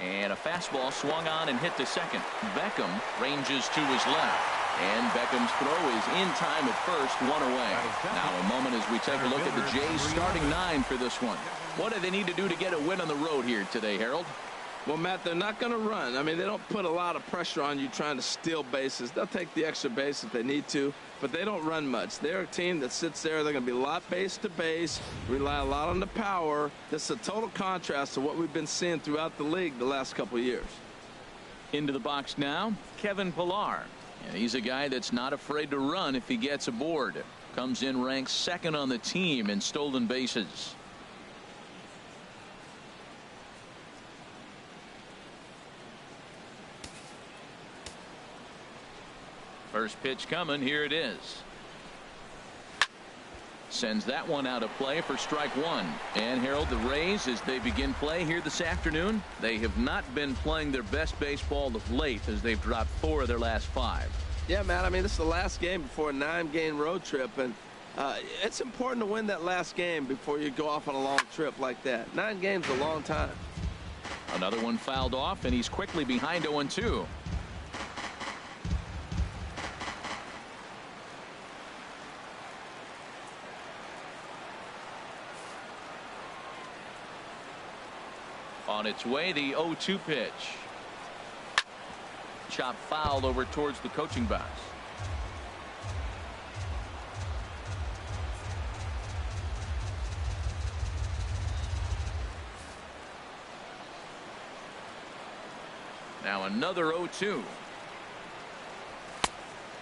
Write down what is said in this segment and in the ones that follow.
And a fastball swung on and hit to second. Beckham ranges to his left. And Beckham's throw is in time at first, one away. Now a moment as we take a look at the Jays starting 9 for this one. What do they need to do to get a win on the road here today, Harold? Well, Matt, they're not going to run. I mean, they don't put a lot of pressure on you trying to steal bases. They'll take the extra base if they need to, but they don't run much. They're a team that sits there. They're going to be a lot base to base, rely a lot on the power. This is a total contrast to what we've been seeing throughout the league the last couple of years. Into the box now, Kevin Pillar. And he's a guy that's not afraid to run if he gets aboard. Comes in ranked second on the team in stolen bases. First pitch coming. Here it is. Sends that one out of play for strike one. And Harold, the Rays, as they begin play here this afternoon, they have not been playing their best baseball of late as they've dropped 4 of their last 5. Yeah, Matt, I mean, this is the last game before a 9-game road trip, and it's important to win that last game before you go off on a long trip like that. 9 games is a long time. Another one fouled off, and he's quickly behind 0-2. On its way, the 0-2 pitch. Chop fouled over towards the coaching box. Now another 0-2.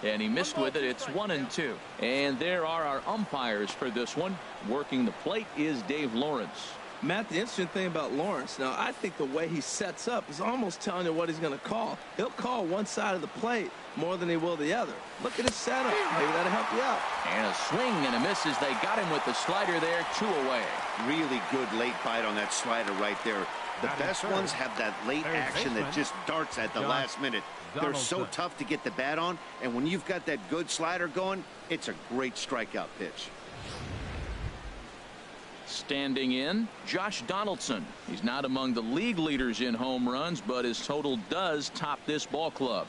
And he missed with it. It's 1-2. And there are our umpires for this one. Working the plate is Dave Lawrence. Matt, the interesting thing about Lawrence, now I think the way he sets up is almost telling you what he's going to call. He'll call one side of the plate more than he will the other. Look at his setup. Maybe that'll help you out. And a swing and a miss as they got him with the slider there, 2 away. Really good late bite on that slider right there. The best ones have that late action that just darts at the last minute. They're so tough to get the bat on, and when you've got that good slider going, it's a great strikeout pitch. Standing in, Josh Donaldson. He's not among the league leaders in home runs, but his total does top this ball club.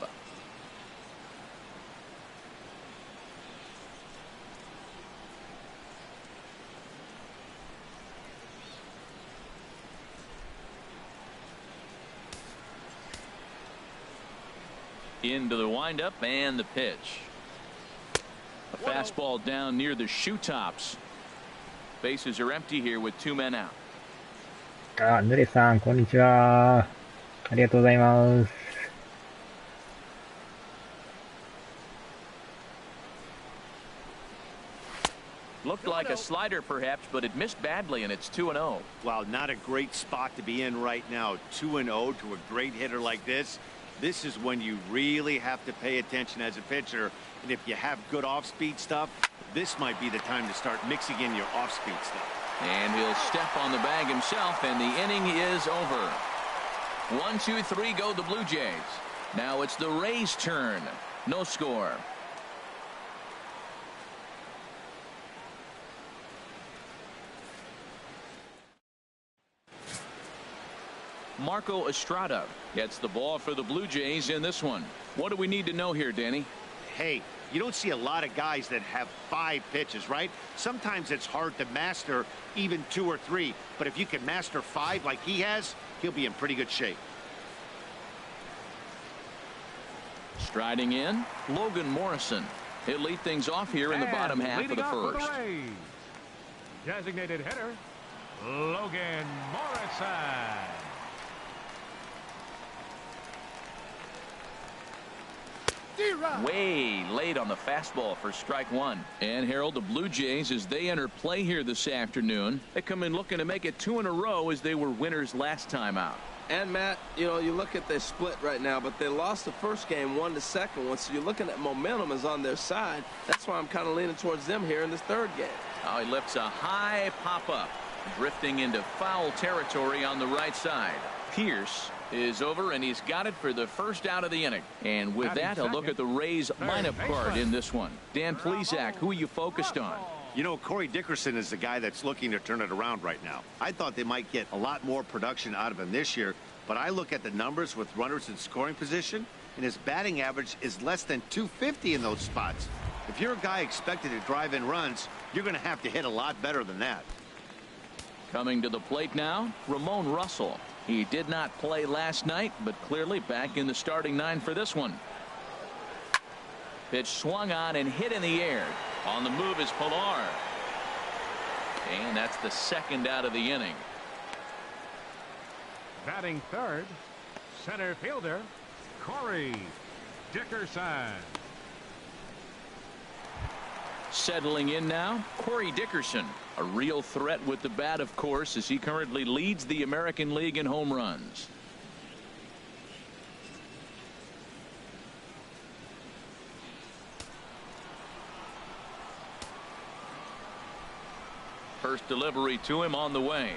Into the windup and the pitch. A fastball down near the shoe tops. Bases are empty here with 2 men out. ぬれさん、こんにちは。ありがとうございます。Looked like a slider perhaps, but it missed badly, and it's 2-0. Wow, not a great spot to be in right now. 2-0 to a great hitter like this. This is when you really have to pay attention as a pitcher. And if you have good off-speed stuff, this might be the time to start mixing in your off-speed stuff. And he'll step on the bag himself, and the inning is over. 1, 2, 3 go the Blue Jays. Now it's the Rays' turn. No score. Marco Estrada gets the ball for the Blue Jays in this one. What do we need to know here, Danny? Hey, you don't see a lot of guys that have 5 pitches, right? Sometimes it's hard to master even 2 or 3, but if you can master 5 like he has, he'll be in pretty good shape. Striding in, Logan Morrison. He'll lead things off here in the bottom half of the first. Designated hitter, Logan Morrison. Way late on the fastball for strike one. And Harold, the Blue Jays, as they enter play here this afternoon, they come in looking to make it 2 in a row as they were winners last time out. And Matt, you know, you look at their split right now, but they lost the first game 1 to second one, so you're looking at momentum is on their side. That's why I'm kind of leaning towards them here in this third game. Now he lifts a high pop-up, drifting into foul territory on the right side. Pierce is over, and he's got it for the first out of the inning. And with that, a look at the Rays lineup card in this one. Dan Plesac, who are you focused on? You know, Corey Dickerson is the guy that's looking to turn it around right now. I thought they might get a lot more production out of him this year, but I look at the numbers with runners in scoring position, and his batting average is less than 250 in those spots. If you're a guy expected to drive in runs, you're going to have to hit a lot better than that. Coming to the plate now, Ramon Russell. He did not play last night, but clearly back in the starting nine for this one. Pitch swung on and hit in the air. On the move is Pilar. And that's the second out of the inning. Batting third, center fielder, Corey Dickerson. Settling in now, Corey Dickerson. A real threat with the bat, of course, as he currently leads the American League in home runs. First delivery to him on the way.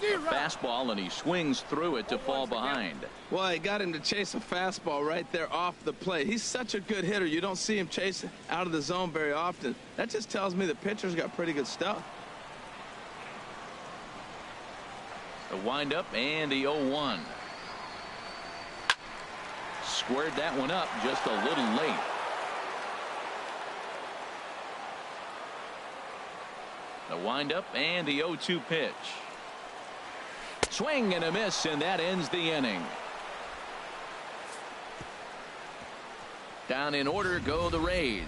A fastball, and he swings through it to fall behind. Well, he got him to chase a fastball right there off the plate. He's such a good hitter. You don't see him chase out of the zone very often. That just tells me the pitcher's got pretty good stuff. The windup and the 0-1. Squared that one up just a little late. The windup and the 0-2 pitch. Swing and a miss, and that ends the inning. Down in order go the Rays,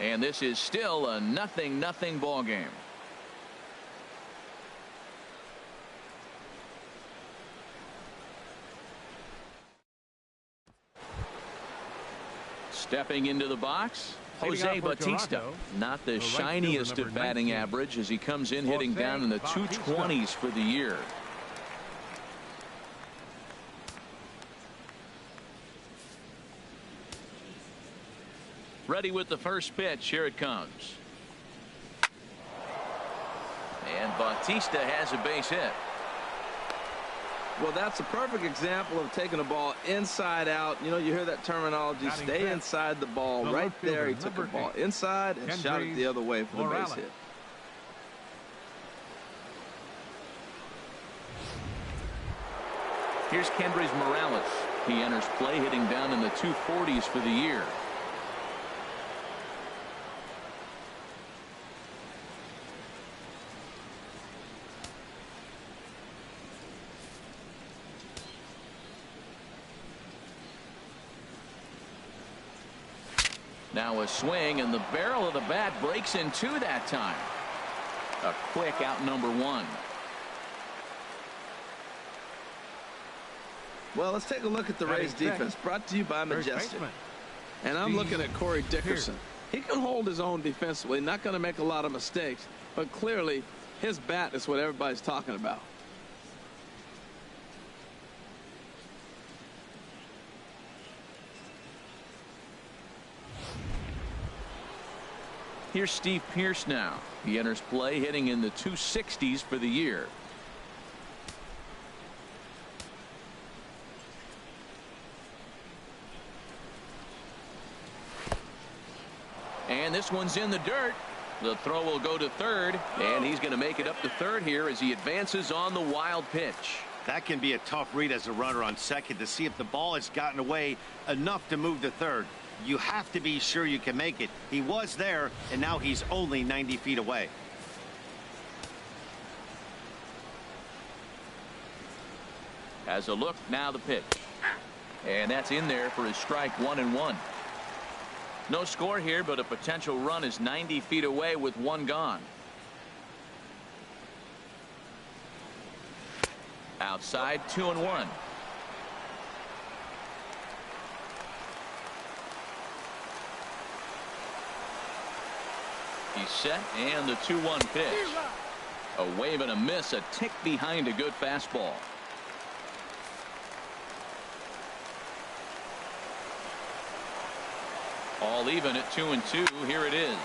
and this is still a 0-0 ball game. Stepping into the box, Jose Bautista. Not the shiniest of batting average as he comes in hitting down in the 220s for the year. Ready with the first pitch. Here it comes. And Bautista has a base hit. Well, that's a perfect example of taking a ball inside out. You know, you hear that terminology, stay inside the ball. Right there, he took the ball inside and shot it the other way for the base hit. Here's Kendrys Morales. He enters play hitting down in the 240s for the year. Now a swing, and the barrel of the bat breaks in two that time. A quick out number one. Well, let's take a look at the Rays defense, brought to you by Majestic. And I'm looking at Corey Dickerson. He can hold his own defensively, not going to make a lot of mistakes, but clearly his bat is what everybody's talking about. Here's Steve Pearce now. He enters play hitting in the 260s for the year. And this one's in the dirt. The throw will go to third, and he's going to make it up to third here as he advances on the wild pitch. That can be a tough read as a runner on second to see if the ball has gotten away enough to move to third. You have to be sure you can make it. He was there, and now he's only 90 feet away. As a look, now the pitch. And that's in there for his strike 1-1. No score here, but a potential run is 90 feet away with one gone. Outside, 2-1. He's set, and the 2-1 pitch. A wave and a miss, a tick behind a good fastball. All even at 2-2. Here it is.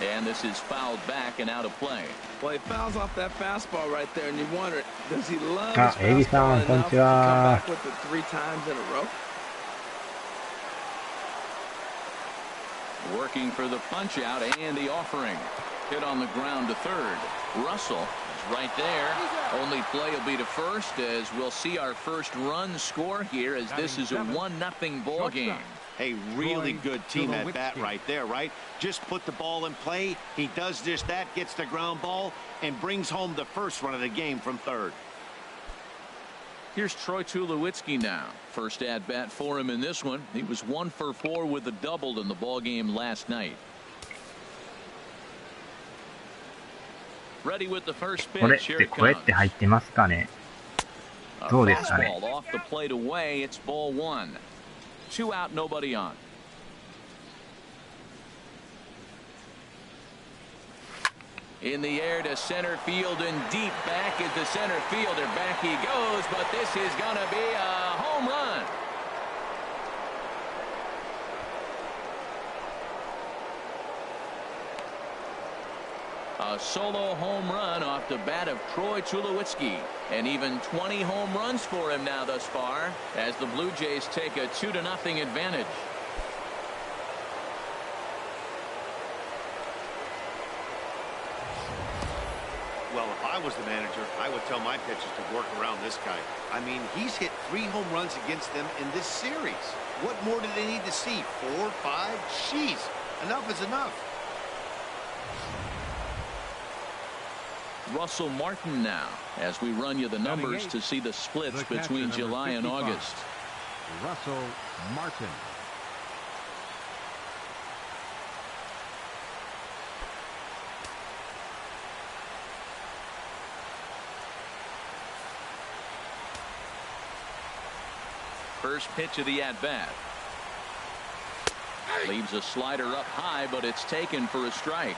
And this is fouled back and out of play. Well, he fouls off that fastball right there, and you wonder, does he love his fastball enough to come back with it 3 times in a row? Working for the punch out and the offering. Hit on the ground to third. Russell right there. Only play will be to first, as we'll see our first run score here, as this is a 1-0 ball game. Hey, really good team at bat right there, right? Just put the ball in play. He does just that, gets the ground ball, and brings home the first run of the game from third. Here's Troy Tulowitzki now. First at bat for him in this one. He was 1 for 4 with a double in the ball game last night. Ready with the first これっ pitch. Here て it これっ comes. て入ってますかね。 A どうですかね。 fastball off the plate away. It's ball 1. 2 out, nobody on. In the air to center field and deep. Back is the center fielder. Back he goes, but this is going to be a home run. A solo home run off the bat of Troy Tulowitzki, and even 20 home runs for him now thus far, as the Blue Jays take a 2-0 advantage. Well, if I was the manager, I would tell my pitchers to work around this guy. I mean, he's hit 3 home runs against them in this series. What more do they need to see? 4, 5? Jeez, enough is enough. Russell Martin now, as we run you the numbers to see the splits between July and August. Russell Martin. First pitch of the at-bat. Leaves a slider up high, but it's taken for a strike.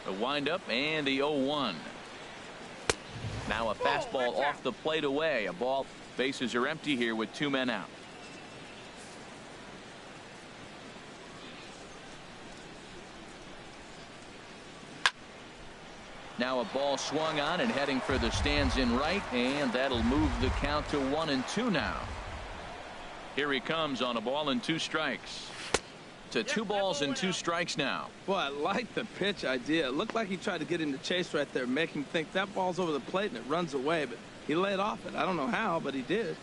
The windup and the 0-1. Now a fastball off the plate away. A ball. Bases are empty here with 2 men out. Now a ball swung on and heading for the stands in right, and that'll move the count to 1-2 now. Here he comes on a ball and 2 strikes. To 2 balls and 2 strikes now. Boy, I like the pitch idea. It looked like he tried to get him to chase right there, make him think that ball's over the plate and it runs away, but he laid off it. I don't know how, but he did.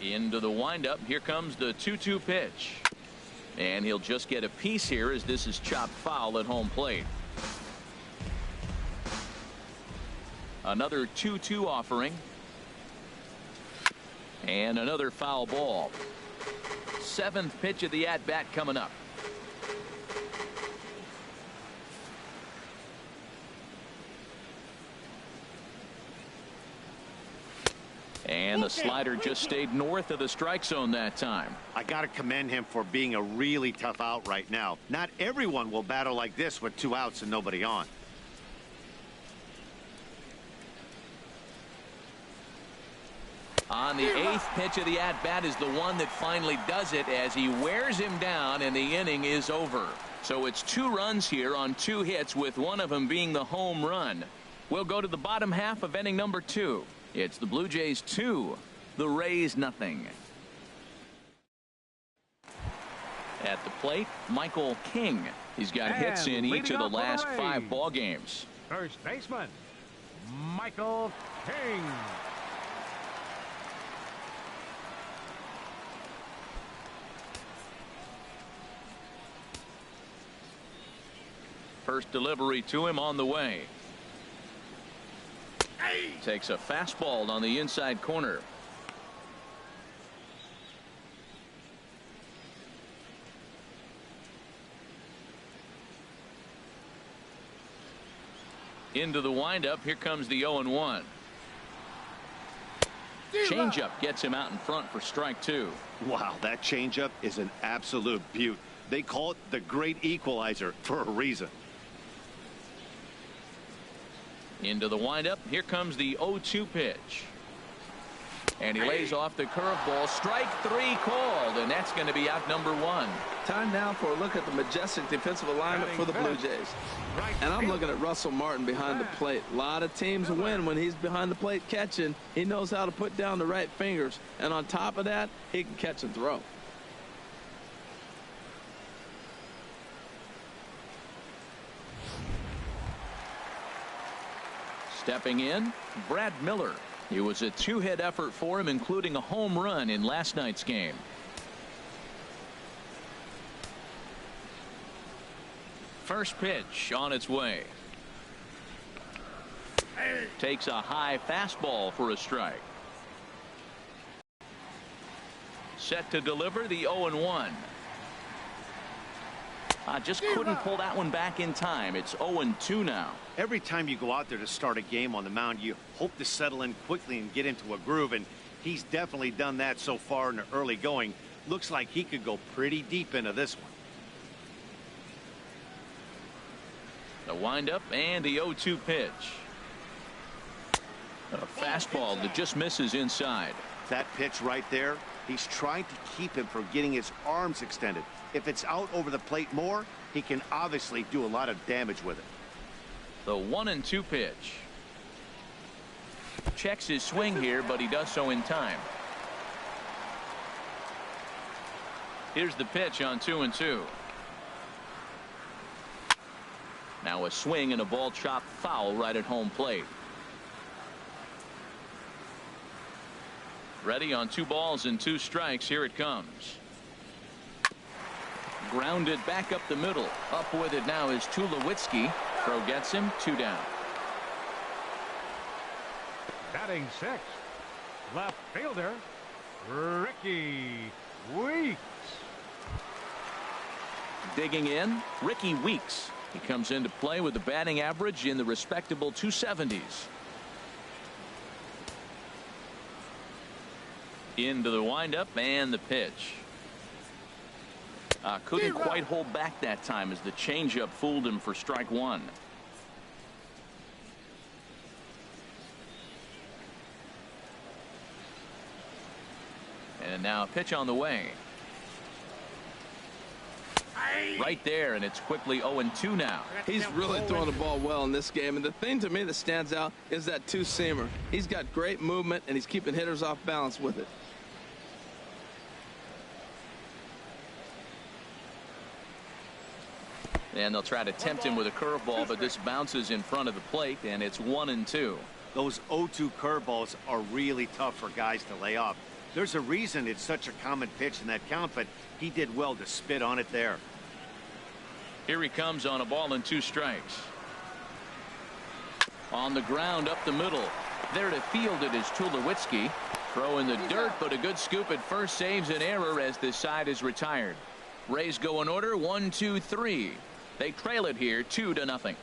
Into the windup. Here comes the 2-2 pitch. And he'll just get a piece here as this is chopped foul at home plate. Another 2-2 offering. And another foul ball. 7th pitch of the at-bat coming up. And the slider just stayed north of the strike zone that time. I got to commend him for being a really tough out right now. Not everyone will battle like this with 2 outs and nobody on. On the 8th pitch of the at-bat is the one that finally does it as he wears him down and the inning is over. So it's 2 runs here on 2 hits, with one of them being the home run. We'll go to the bottom half of inning number 2. It's the Blue Jays 2, the Rays nothing. At the plate, Michael King. He's got hits in each of the last 5 ball games. First baseman, Michael King. First delivery to him on the way. Takes a fastball on the inside corner. Into the windup. Here comes the 0-1. Changeup gets him out in front for strike 2. Wow, that changeup is an absolute beaut. They call it the great equalizer for a reason. Into the windup. Here comes the 0-2 pitch. And he lays off the curveball. Strike three called, and that's going to be out number one. Time now for a look at the majestic defensive alignment for the Blue Jays. And I'm looking at Russell Martin behind the plate. A lot of teams win when he's behind the plate catching. He knows how to put down the right fingers. And on top of that, he can catch and throw. Stepping in, Brad Miller. It was a two-hit effort for him, including a home run in last night's game. First pitch on its way. Takes a high fastball for a strike. Set to deliver the 0-1. Just couldn't pull that one back in time. It's 0-2 now. Every time you go out there to start a game on the mound, you hope to settle in quickly and get into a groove, and he's definitely done that so far in the early going. Looks like he could go pretty deep into this one. The windup and the 0-2 pitch. A fastball that just misses inside. That pitch right there, he's trying to keep him from getting his arms extended. If it's out over the plate more, he can obviously do a lot of damage with it. The 1-2 pitch. Checks his swing here, but he does so in time. Here's the pitch on 2-2. Now a swing and a ball chopped foul right at home plate. Ready on 2 balls and 2 strikes. Here it comes. Grounded back up the middle. Up with it now is Tulowitzki. Throw gets him. 2 down. Batting 6, left fielder, Ricky Weeks. Digging in, Ricky Weeks. He comes into play with a batting average in the respectable 270s. Into the windup and the pitch. Couldn't quite hold back that time as the changeup fooled him for strike 1. And now a pitch on the way. Right there, and it's quickly 0-2 now. He's really throwing the ball well in this game, and the thing to me that stands out is that two-seamer. He's got great movement, and he's keeping hitters off balance with it. And they'll try to tempt him with a curveball, but this bounces in front of the plate, and it's 1-2. Those 0-2 curveballs are really tough for guys to lay off. There's a reason it's such a common pitch in that count, but he did well to spit on it there. Here he comes on a ball and 2 strikes. On the ground up the middle. There to field it is Tulowitzki. Throw in the dirt, but a good scoop at first saves an error as this side is retired. Rays go in order 1-2-3. They trail it here 2-0.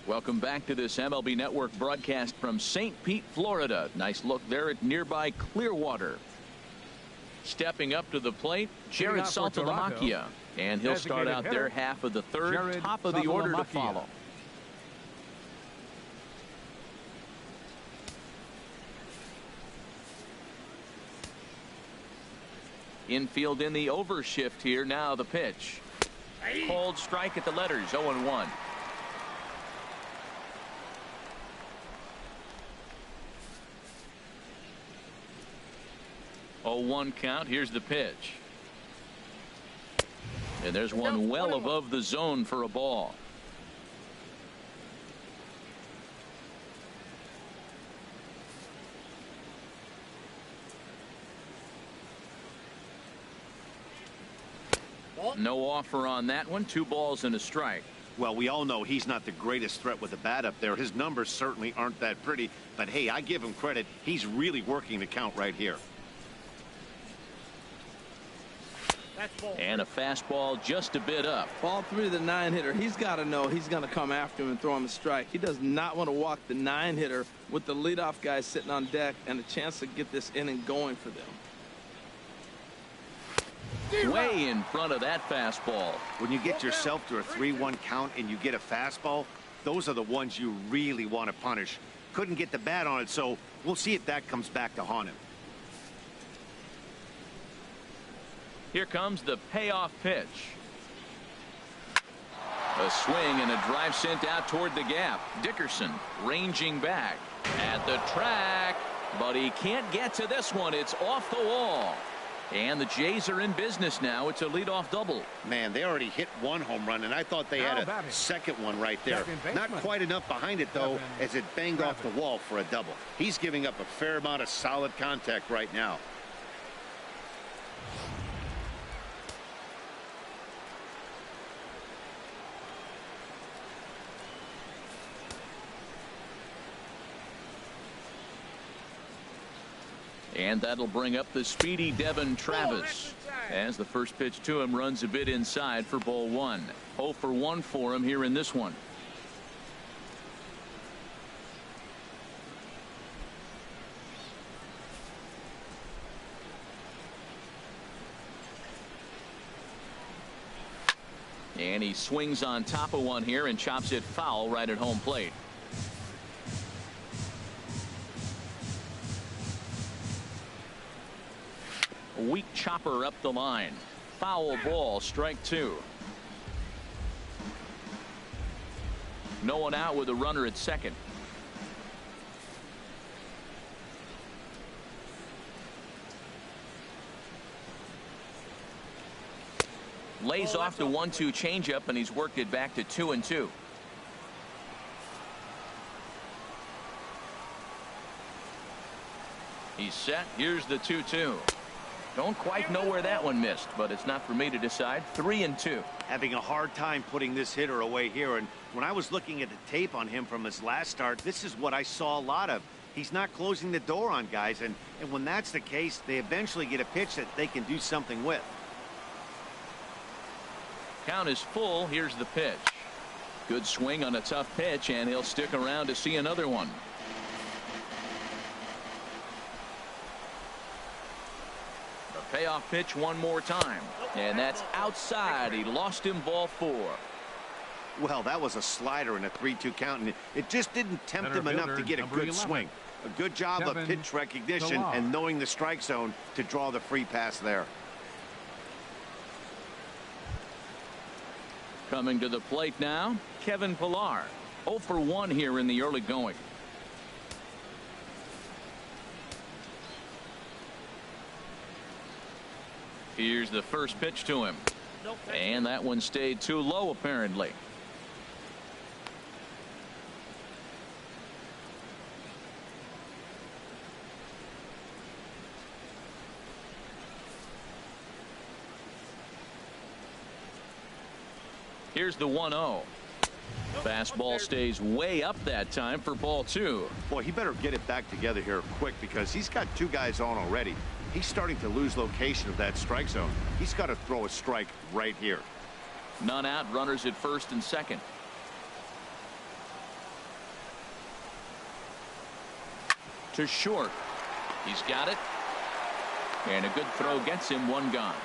Welcome back to this MLB Network broadcast from St. Pete, Florida. Nice look there at nearby Clearwater. Stepping up to the plate, Jared Saltalamacchia. And he'll start out their half of the third, top of the order to follow. Infield in the overshift here. Now the pitch. Called strike at the letters. 0-1. Oh, 1 count. Here's the pitch. And there's one well above the zone for a ball. No offer on that one. 2 balls and a strike. Well, we all know he's not the greatest threat with the bat up there. His numbers certainly aren't that pretty, but hey, I give him credit. He's really working the count right here. And a fastball just a bit up. Ball 3 to the 9-hitter. He's got to know he's going to come after him and throw him a strike. He does not want to walk the 9-hitter with the leadoff guy sitting on deck and a chance to get this inning going for them. Way in front of that fastball. When you get yourself to a 3-1 count and you get a fastball, those are the ones you really want to punish. Couldn't get the bat on it, so we'll see if that comes back to haunt him. Here comes the payoff pitch. A swing and a drive sent out toward the gap. Dickerson ranging back at the track, but he can't get to this one. It's off the wall. And the Jays are in business now. It's a leadoff double. Man, they already hit one home run, and I thought they had a second one right there. Not quite enough behind it, though, as it banged off the wall for a double. He's giving up a fair amount of solid contact right now. And that'll bring up the speedy Devin Travis as the first pitch to him runs a bit inside for ball 1. 0 for 1 for him here in this one. And he swings on top of one here and chops it foul right at home plate. A weak chopper up the line. Foul ball, strike 2. No one out with a runner at second. Lays off the 1-2 changeup, and he's worked it back to 2-2. He's set. Here's the 2-2. Don't quite know where that one missed, but it's not for me to decide. 3-2. Having a hard time putting this hitter away here, and when I was looking at the tape on him from his last start, this is what I saw a lot of. He's not closing the door on guys, and when that's the case, they eventually get a pitch that they can do something with. Count is full. Here's the pitch. Good swing on a tough pitch, and he'll stick around to see another one. The payoff pitch one more time, and that's outside. He lost him, ball 4. Well, that was a slider in a 3-2 count, and it just didn't tempt him enough to get a good swing. A good job of pitch recognition and knowing the strike zone to draw the free pass there. Coming to the plate now, Kevin Pillar. 0 for 1 here in the early going. Here's the first pitch to him. And that one stayed too low, apparently. Here's the 1-0. Fastball stays way up that time for ball 2. Boy, he better get it back together here quick because he's got 2 guys on already. He's starting to lose location of that strike zone. He's got to throw a strike right here. None out, runners at first and second. To short. He's got it. And a good throw gets him, 1 gone.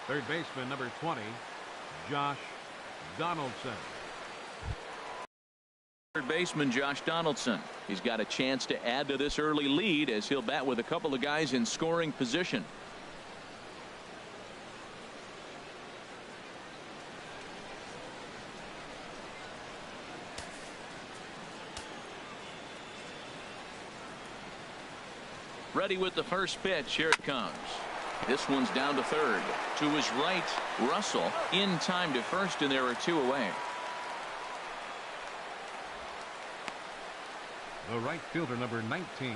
Third baseman number 20, Josh Donaldson. Third baseman Josh Donaldson. He's got a chance to add to this early lead as he'll bat with a couple of guys in scoring position. Ready with the first pitch. Here it comes. This one's down to third. To his right, Russell in time to first, and there are 2 away. The right fielder number 19,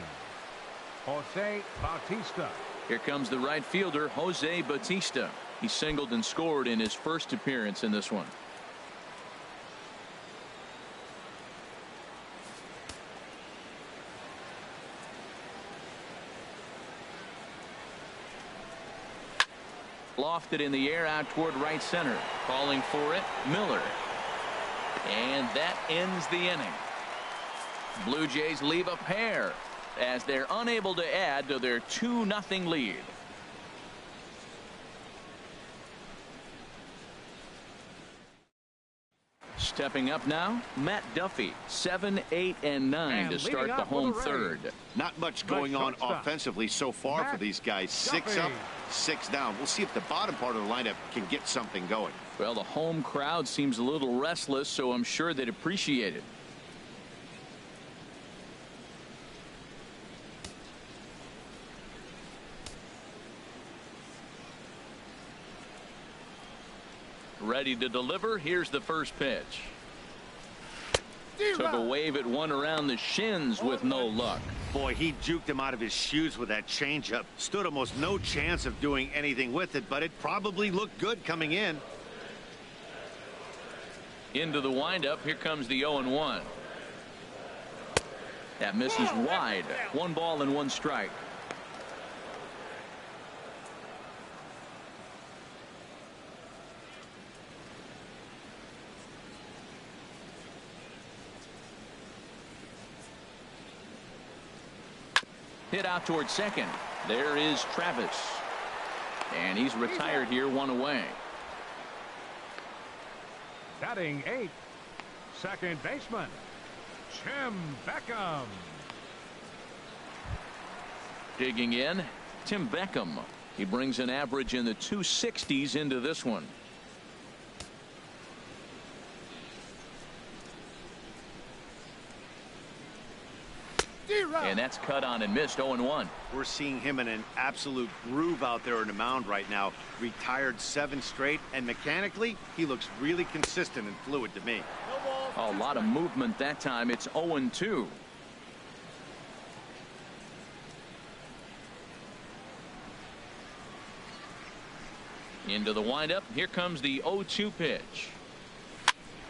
Jose Bautista. Here comes the right fielder, Jose Bautista. He singled and scored in his first appearance in this one. Lofted in the air out toward right center. Calling for it, Miller. And that ends the inning. Blue Jays leave a pair. as they're unable to add to their 2-0 lead. Stepping up now, Matt Duffy, 7, 8, and 9 to start the home third. Not much going on offensively so far for these guys. 6 up, 6 down. We'll see if the bottom part of the lineup can get something going. Well, the home crowd seems a little restless, so I'm sure they'd appreciate it. Ready to deliver. Here's the first pitch. Took a wave at one around the shins with no luck. Boy, he juked him out of his shoes with that changeup. Stood almost no chance of doing anything with it, but it probably looked good coming in. Into the windup. Here comes the 0-1. That misses wide. 1 ball and 1 strike. Hit out towards second. There is Travis. And he's retired here, 1 away. Batting 8th, second baseman, Tim Beckham. Digging in, Tim Beckham. He brings an average in the 260s into this one. And that's cut on and missed. 0-1. We're seeing him in an absolute groove out there on the mound right now. Retired 7 straight, and mechanically, he looks really consistent and fluid to me. A lot of movement that time. It's 0-2. Into the windup. Here comes the 0-2 pitch.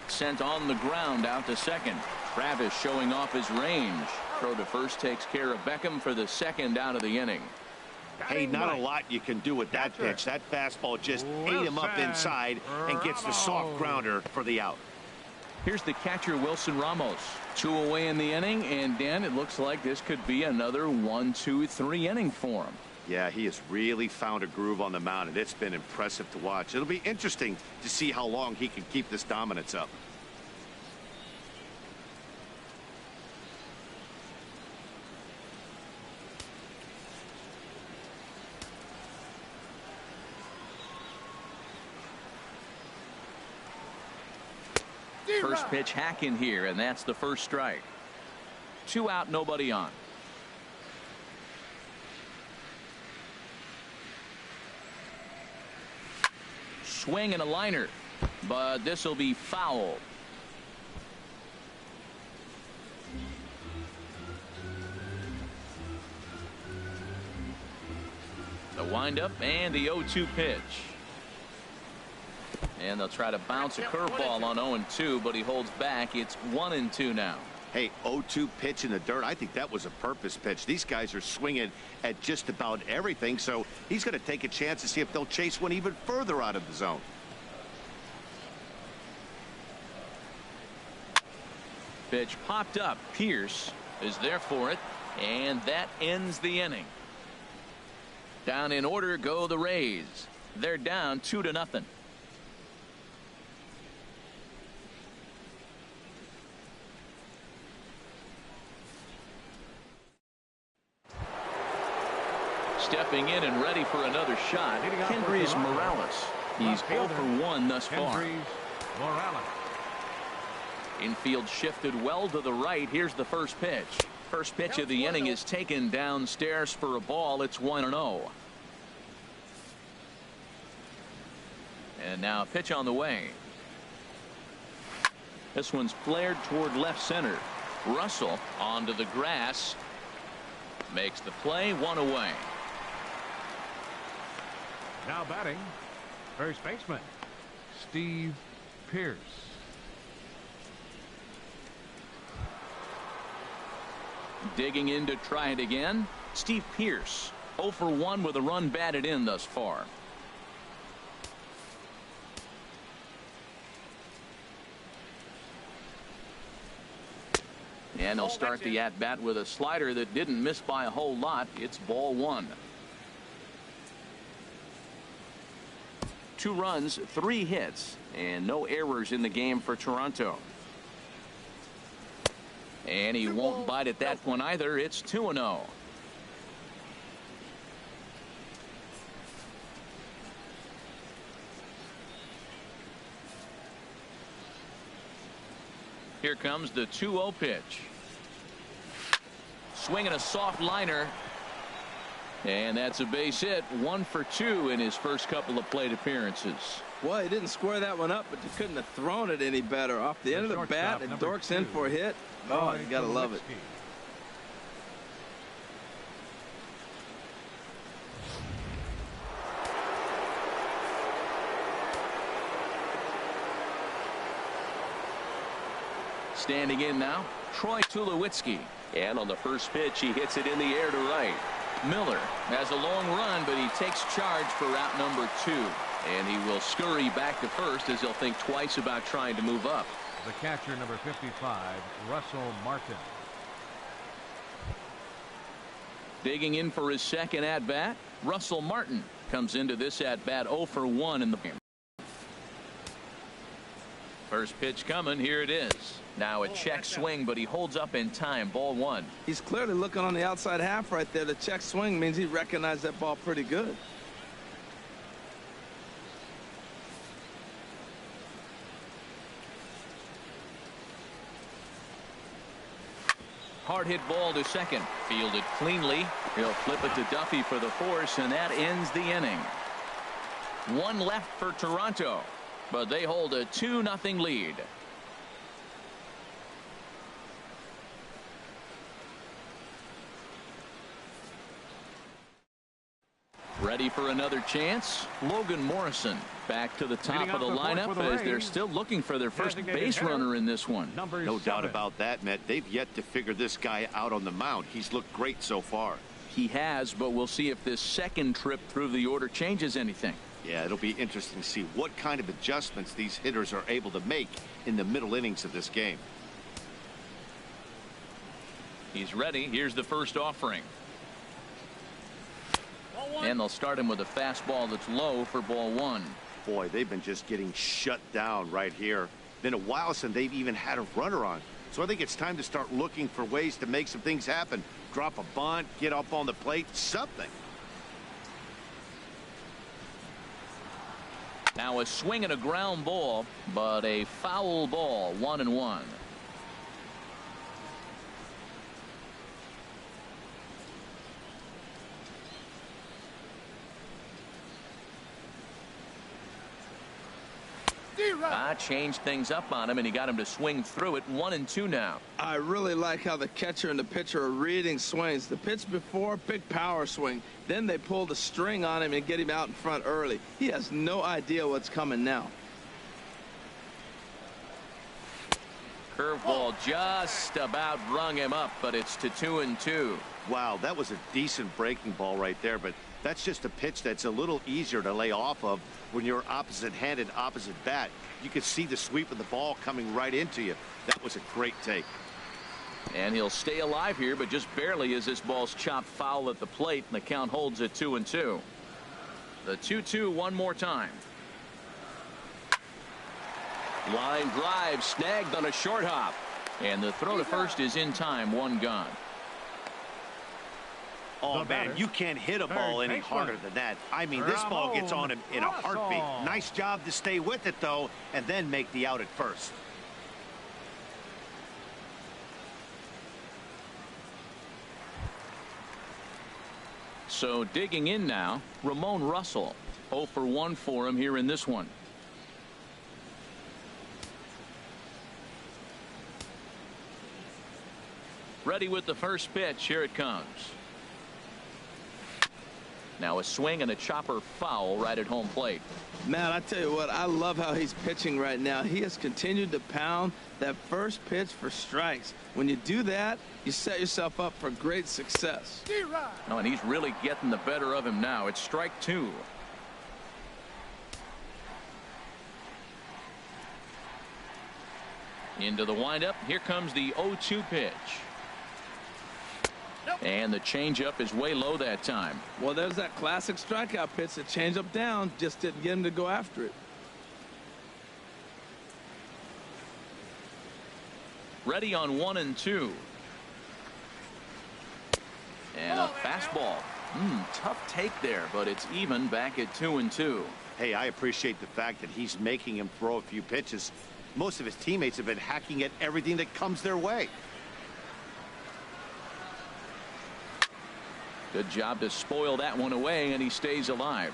Sent on the ground out to second. Travis showing off his range. Throw to first takes care of Beckham for the second out of the inning. Hey, not a lot you can do with that pitch. That fastball just ate him up inside and gets the soft grounder for the out. Here's the catcher, Wilson Ramos. 2 away in the inning, and Dan, it looks like this could be another 1, 2, 3 inning for him. Yeah, he has really found a groove on the mound, and it's been impressive to watch. It'll be interesting to see how long he can keep this dominance up. First pitch hack in here, and that's the first strike. 2 out, nobody on. Swing and a liner, but this will be foul. The windup and the 0-2 pitch. And they'll try to bounce a curveball on 0-2, but he holds back. It's 1-2 now. Hey, 0-2 pitch in the dirt. I think that was a purpose pitch. These guys are swinging at just about everything, so he's going to take a chance to see if they'll chase one even further out of the zone. Pitch popped up. Pierce is there for it, and that ends the inning. Down in order go the Rays. They're down 2-0. Stepping in and ready for another shot, Kendrys Morales. He's 0 for 1 thus far. Infield shifted well to the right. Here's the first pitch. First pitch of the inning is taken downstairs for a ball. It's 1-0. And now a pitch on the way. This one's flared toward left center. Russell onto the grass. Makes the play. 1 away. Now batting, first baseman, Steve Pierce. Digging in to try it again. Steve Pierce, 0 for 1 with a run batted in thus far. And they'll start the at-bat with a slider that didn't miss by a whole lot. It's ball one. 2 runs, 3 hits, and no errors in the game for Toronto. And he won't bite at that one either. It's 2-0. Here comes the 2-0 pitch. Swinging a soft liner. And that's a base hit. 1 for 2 in his first couple of plate appearances. Well, he didn't square that one up, but you couldn't have thrown it any better. Off the end of the bat, and Dork's in for a hit. Oh, you got to love it. Standing in now, Troy Tulowitzki. And on the first pitch, he hits it in the air to right. Miller has a long run, but he takes charge for route number 2. And he will scurry back to first as he'll think twice about trying to move up. The catcher, number 55, Russell Martin. Digging in for his second at-bat, Russell Martin comes into this at-bat 0 for 1 in the game. First pitch coming. Here it is. Now a check swing, but he holds up in time. Ball 1. He's clearly looking on the outside half right there. The check swing means he recognized that ball pretty good. Hard hit ball to second. Fielded cleanly. He'll flip it to Duffy for the force, and that ends the inning. 1 left for Toronto, but they hold a 2-0 lead. Ready for another chance? Logan Morrison back to the top of the lineup as they're still looking for their first base runner in this one. No doubt about that, Matt. They've yet to figure this guy out on the mound. He's looked great so far. He has, but we'll see if this second trip through the order changes anything. Yeah, it'll be interesting to see what kind of adjustments these hitters are able to make in the middle innings of this game. He's ready. Here's the first offering. And they'll start him with a fastball that's low for ball 1. Boy, they've been just getting shut down right here. Been a while since they've even had a runner on. So I think it's time to start looking for ways to make some things happen. Drop a bunt, get up on the plate, something. Now a swing and a ground ball, but a foul ball. 1-1. Changed things up on him, and he got him to swing through it. 1-2 now. I really like how the catcher and the pitcher are reading swings. The pitch before, big power swing. Then they pull the string on him and get him out in front early. He has no idea what's coming now. Curveball just about rung him up, but it's to 2-2. Wow, that was a decent breaking ball right there, but that's just a pitch that's a little easier to lay off of when you're opposite-handed, opposite bat. You can see the sweep of the ball coming right into you. That was a great take. And he'll stay alive here, but just barely as this ball's chopped foul at the plate, and the count holds at 2-2. The 2-2 one more time. Line drive snagged on a short hop, and the throw to first is in time. 1 gone. Oh, man, you can't hit a ball any harder than that. I mean, this ball gets on him in a heartbeat. Nice job to stay with it, though, and then make the out at first. So digging in now, Ramon Russell. 0 for 1 for him here in this one. Ready with the first pitch. Here it comes. Now a swing and a chopper foul right at home plate. Man, I tell you what, I love how he's pitching right now. He has continued to pound that first pitch for strikes. When you do that, you set yourself up for great success. Oh, and he's really getting the better of him now. It's strike 2. Into the windup. Here comes the 0-2 pitch. And the changeup is way low that time. Well, there's that classic strikeout pitch. The changeup down just didn't get him to go after it. Ready on 1-2. And a fastball. Tough take there, but it's even back at 2-2. Hey, I appreciate the fact that he's making him throw a few pitches. Most of his teammates have been hacking at everything that comes their way. Good job to spoil that one away, and he stays alive.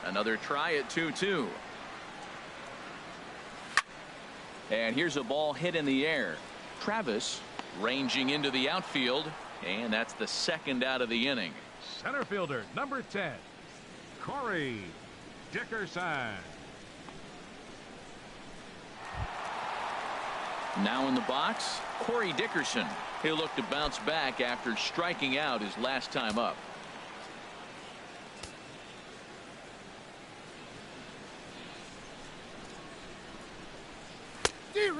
Another try at 2-2. And here's a ball hit in the air. Travis ranging into the outfield, and that's the second out of the inning. Center fielder, number 10, Corey Dickerson. Now in the box, Corey Dickerson. He'll look to bounce back after striking out his last time up.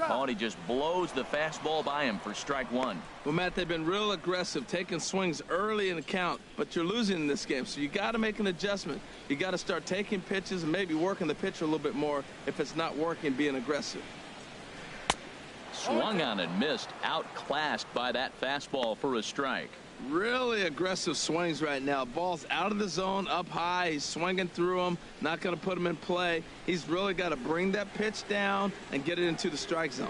Oh, and he just blows the fastball by him for strike one. Well, Matt, they've been real aggressive, taking swings early in the count, but you're losing in this game, so you got to make an adjustment. You got to start taking pitches and maybe working the pitcher a little bit more if it's not working, being aggressive. Swung on and missed, outclassed by that fastball for a strike. Really aggressive swings right now. Ball's out of the zone, up high. He's swinging through them, not going to put them in play. He's really got to bring that pitch down and get it into the strike zone.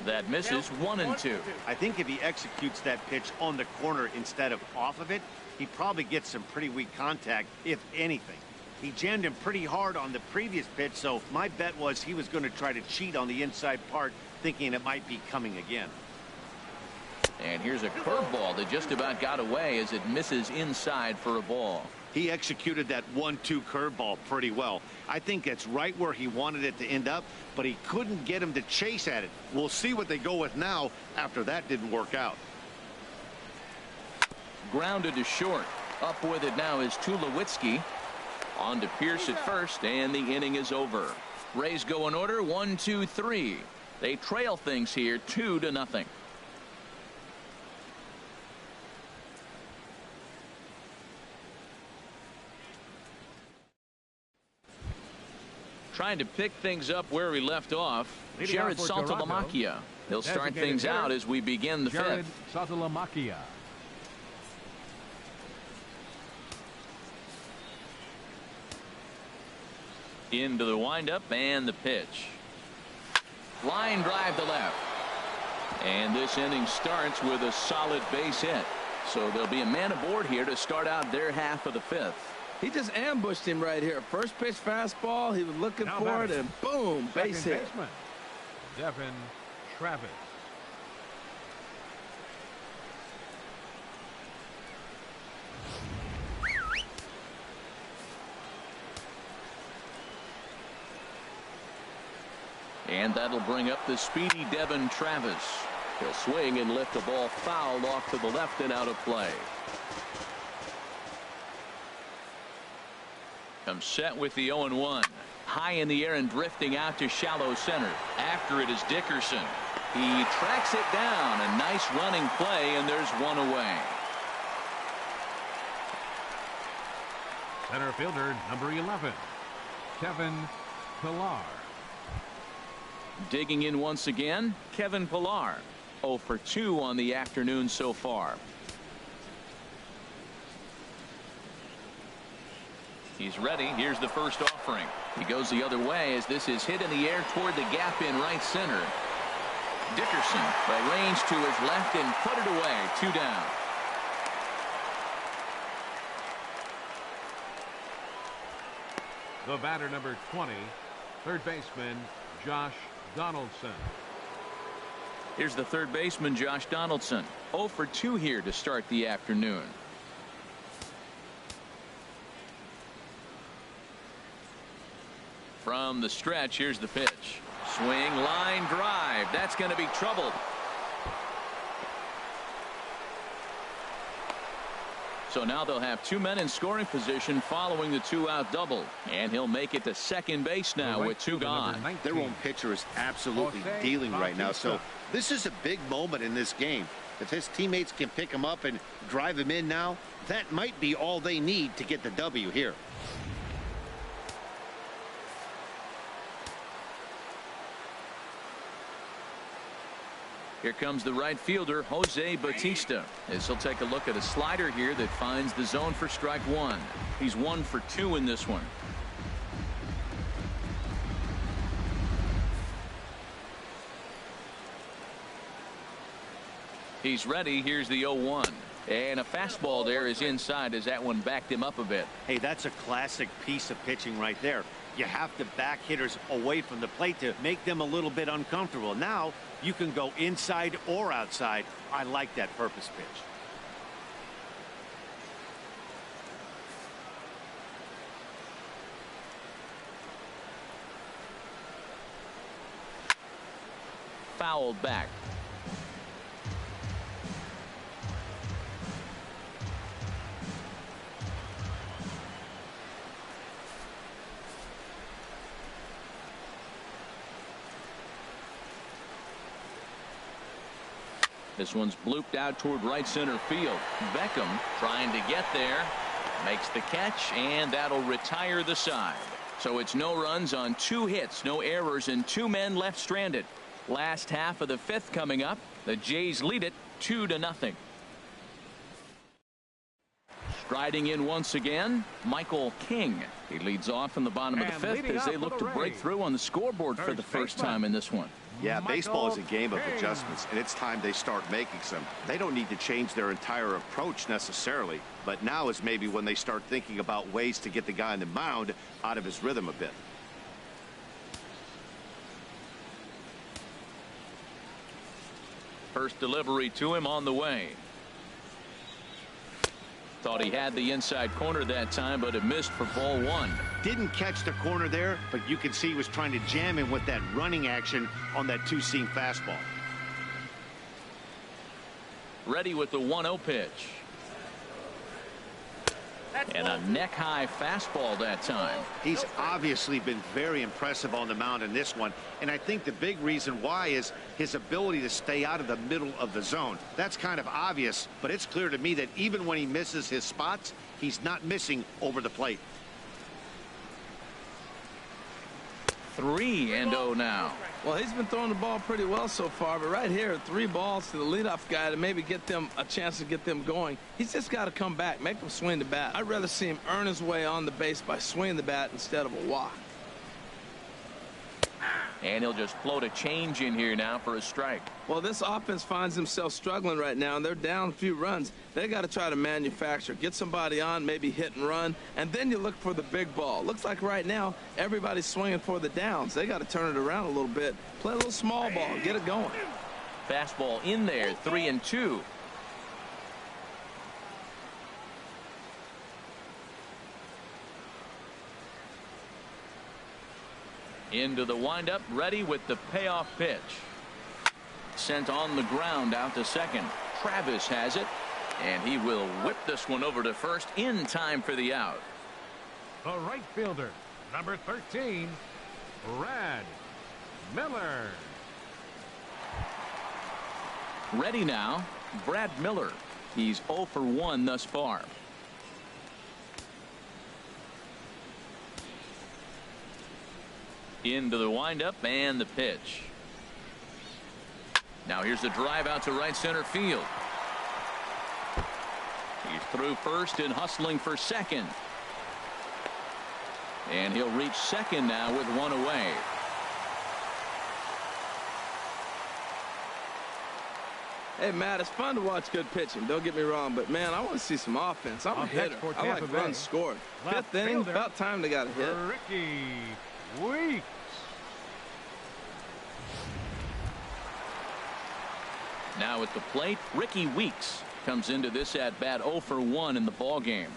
That misses 1-2. I think if he executes that pitch on the corner instead of off of it, he probably gets some pretty weak contact, if anything. He jammed him pretty hard on the previous pitch, so my bet was he was going to try to cheat on the inside part, thinking it might be coming again. And here's a curveball that just about got away as it misses inside for a ball. He executed that 1-2 curveball pretty well. I think it's right where he wanted it to end up, but he couldn't get him to chase at it. We'll see what they go with now after that didn't work out. Grounded to short. Up with it now is Tulowitzki. On to Pierce at first, and the inning is over. Rays go in order, 1-2-3. They trail things here 2-0. Trying to pick things up where we left off, Jared Saltalamacchia. He'll start things out as we begin the Jared fifth. Saltalamacchia. Into the windup and the pitch. Line drive to left. And this inning starts with a solid base hit. So there'll be a man aboard here to start out their half of the fifth. He just ambushed him right here. First pitch fastball. He was looking for it, and boom, base hit. Baseman, Devin Travis. And that'll bring up the speedy Devin Travis. He'll swing and lift the ball foul off to the left and out of play. Comes set with the 0-1. High in the air and drifting out to shallow center. After it is Dickerson. He tracks it down. A nice running play, and there's one away. Center fielder, number 11, Kevin Pillar. Digging in once again, Kevin Pillar. 0 for 2 on the afternoon so far. He's ready. Here's the first offering. He goes the other way as this is hit in the air toward the gap in right center. Dickerson arranged to his left and put it away. 2 down. The batter, number 20, third baseman Josh Donaldson. Here's the third baseman, Josh Donaldson. 0 for 2 here to start the afternoon. From the stretch, here's the pitch. Swing, line drive. That's going to be troubled. So now they'll have 2 men in scoring position following the 2-out double. And he'll make it to second base now with 2 gone. Their own pitcher is absolutely dealing right now. So this is a big moment in this game. If his teammates can pick him up and drive him in now, that might be all they need to get the W here. Here comes the right fielder, Jose Bautista, as he'll take a look at a slider here that finds the zone for strike 1. He's 1 for 2 in this one. He's ready. Here's the 0-1. And a fastball there is inside as that one backed him up a bit. Hey, that's a classic piece of pitching right there. You have to back hitters away from the plate to make them a little bit uncomfortable. Now you can go inside or outside. I like that purpose pitch. Fouled back. This one's blooped out toward right center field. Beckham trying to get there. Makes the catch, and that'll retire the side. So it's no runs on 2 hits, no errors, and 2 men left stranded. Last half of the 5th coming up. The Jays lead it 2-0. Striding in once again, Michael King. He leads off in the bottom of the 5th as they look to break through on the scoreboard for the first time in this one. Yeah, baseball is a game of adjustments, and it's time they start making some. They don't need to change their entire approach necessarily, but now is maybe when they start thinking about ways to get the guy on the mound out of his rhythm a bit. First delivery to him on the way. Thought he had the inside corner that time, but it missed for ball 1. Didn't catch the corner there, but you can see he was trying to jam him with that running action on that 2-seam fastball. Ready with the 1-0 pitch. And a neck-high fastball that time. He's obviously been very impressive on the mound in this one, and I think the big reason why is his ability to stay out of the middle of the zone. That's kind of obvious, but it's clear to me that even when he misses his spots, he's not missing over the plate. 3-0 now. Well, he's been throwing the ball pretty well so far, but right here, 3 balls to the leadoff guy to maybe get them a chance to get them going. He's just got to come back, make them swing the bat. I'd rather see him earn his way on the base by swinging the bat instead of a walk. And he'll just float a change in here now for a strike. Well, this offense finds themselves struggling right now, and they're down a few runs. They got to try to manufacture, get somebody on, maybe hit and run, and then you look for the big ball. Looks like right now everybody's swinging for the downs. They got to turn it around a little bit, play a little small ball, get it going. Fastball in there, 3-2. Into the windup, ready with the payoff pitch. Sent on the ground out to second. Travis has it, and he will whip this one over to first in time for the out. The right fielder, number 13, Brad Miller. Ready now, Brad Miller. He's 0 for 1 thus far. Into the windup and the pitch. Now here's the drive out to right center field. He's through first and hustling for second. And he'll reach second now with 1 away. Hey, Matt, it's fun to watch good pitching. Don't get me wrong, but, man, I want to see some offense. I'm a hitter. I like runs scored. 5th inning, about time they got a hit. Ricky Weeks. Now at the plate, Ricky Weeks comes into this at bat 0 for 1 in the ball game.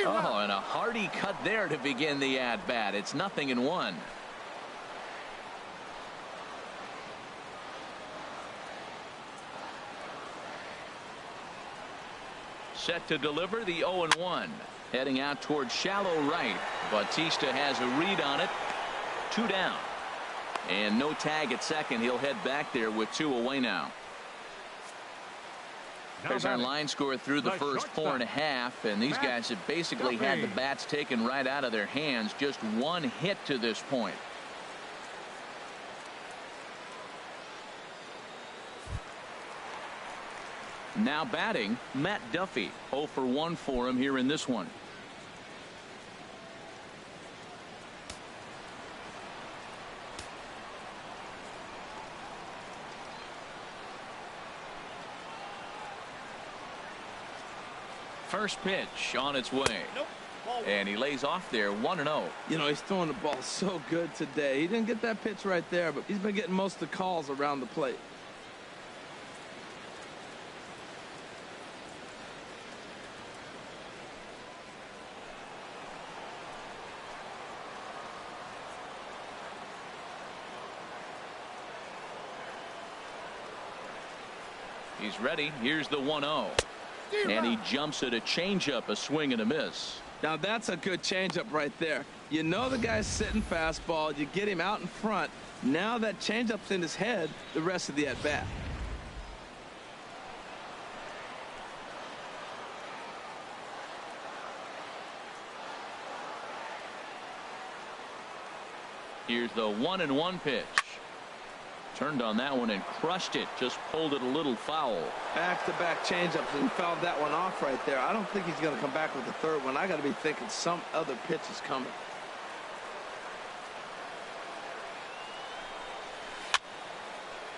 Oh, and a hearty cut there to begin the at-bat. It's 0-1. Set to deliver the 0-1. Heading out towards shallow right. Bautista has a read on it. 2 down. And no tag at second. He'll head back there with 2 away now. There's our line score through the first 4.5, and these guys have basically had the bats taken right out of their hands. Just 1 hit to this point. Now batting, Matt Duffy. 0 for 1 for him here in this one. First pitch on its way. And he lays off there 1-0. You know, he's throwing the ball so good today. He didn't get that pitch right there, but he's been getting most of the calls around the plate. He's ready. Here's the 1-0. And he jumps at a changeup, a swing and a miss. Now that's a good changeup right there. You know the guy's sitting fastball. You get him out in front. Now that changeup's in his head the rest of the at-bat. Here's the 1-1 pitch. Turned on that one and crushed it. Just pulled it a little foul. Back-to-back changeups, and he fouled that one off right there. I don't think he's going to come back with the third one. I got to be thinking some other pitch is coming.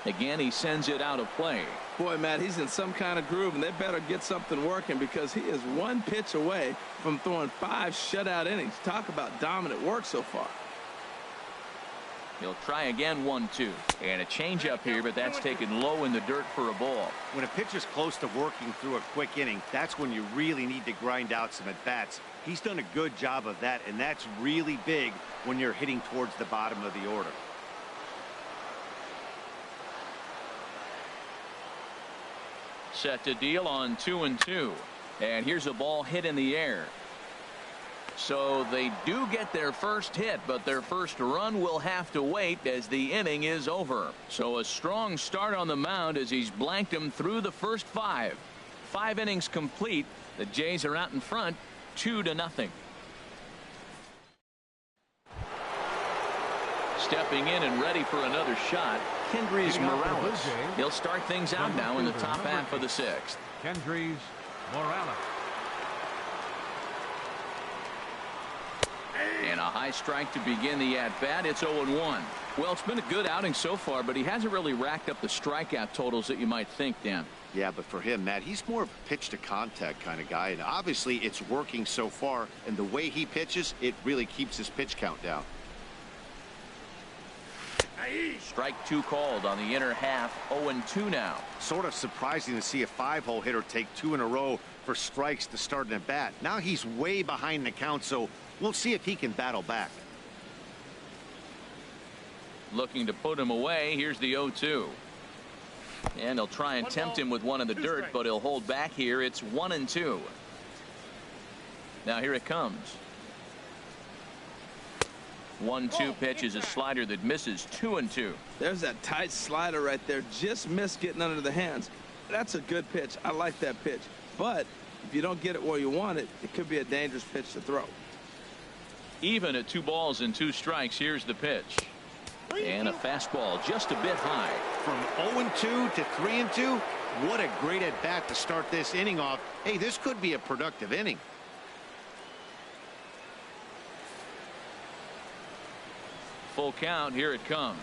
Again, he sends it out of play. Boy, Matt, he's in some kind of groove, and they better get something working because he is 1 pitch away from throwing 5 shutout innings. Talk about dominant work so far. He'll try again, 1-2. And a changeup here, but that's taken low in the dirt for a ball. When a pitcher's close to working through a quick inning, that's when you really need to grind out some at-bats. He's done a good job of that, and that's really big when you're hitting towards the bottom of the order. Set to deal on 2-2. And here's a ball hit in the air. So they do get their first hit, but their first run will have to wait as the inning is over. So a strong start on the mound as he's blanked them through the first 5. 5 innings complete. The Jays are out in front 2-0. Stepping in and ready for another shot, Kendrys Morales. He'll start things out now in the top half of the 6th. Kendrys Morales. And a high strike to begin the at-bat. It's 0-1. Well, it's been a good outing so far, but he hasn't really racked up the strikeout totals that you might think, Dan. Yeah, but for him, Matt, he's more of a pitch-to-contact kind of guy, and obviously it's working so far, and the way he pitches, it really keeps his pitch count down. Strike 2 called on the inner half. 0-2 now. Sort of surprising to see a 5-hole hitter take 2 in a row for strikes to start an at-bat. Now he's way behind the count, so we'll see if he can battle back. Looking to put him away. Here's the 0-2. And he'll try and tempt him with one in the dirt, but he'll hold back here. It's 1-2. Now here it comes. 1-2 pitch is a slider that misses. 2-2. There's that tight slider right there. Just missed getting under the hands. That's a good pitch. I like that pitch. But if you don't get it where you want it, it could be a dangerous pitch to throw. Even at 2 balls and 2 strikes, here's the pitch. And a fastball just a bit high. From 0-2 to 3-2, what a great at-bat to start this inning off. Hey, this could be a productive inning. Full count. Here it comes.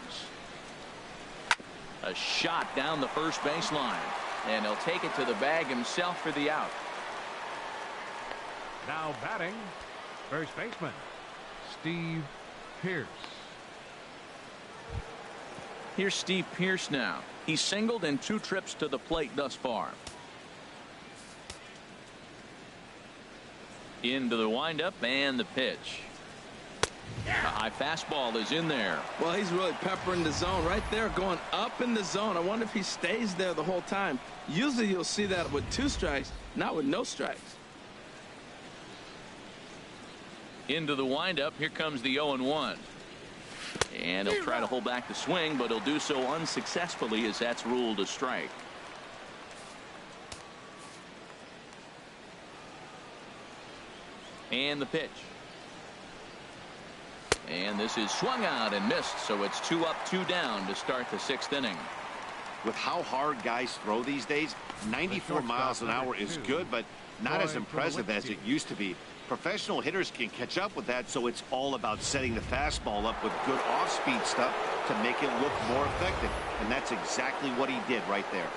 A shot down the first baseline. And he'll take it to the bag himself for the out. Now batting, first baseman, Steve Pearce. Here's Steve Pearce now. He's singled in 2 trips to the plate thus far. Into the windup and the pitch. A high fastball is in there. Well, he's really peppering the zone right there, going up in the zone. I wonder if he stays there the whole time. Usually you'll see that with 2 strikes, not with no strikes. Into the windup. Here comes the 0-1. And he'll try to hold back the swing, but he'll do so unsuccessfully as that's ruled a strike. And the pitch. And this is swung out and missed, so it's 2 up, 2 down to start the 6th inning. With how hard guys throw these days, 94 miles an hour is good, but not as impressive as it used to be. Professional hitters can catch up with that, so it's all about setting the fastball up with good off-speed stuff to make it look more effective. And that's exactly what he did right there.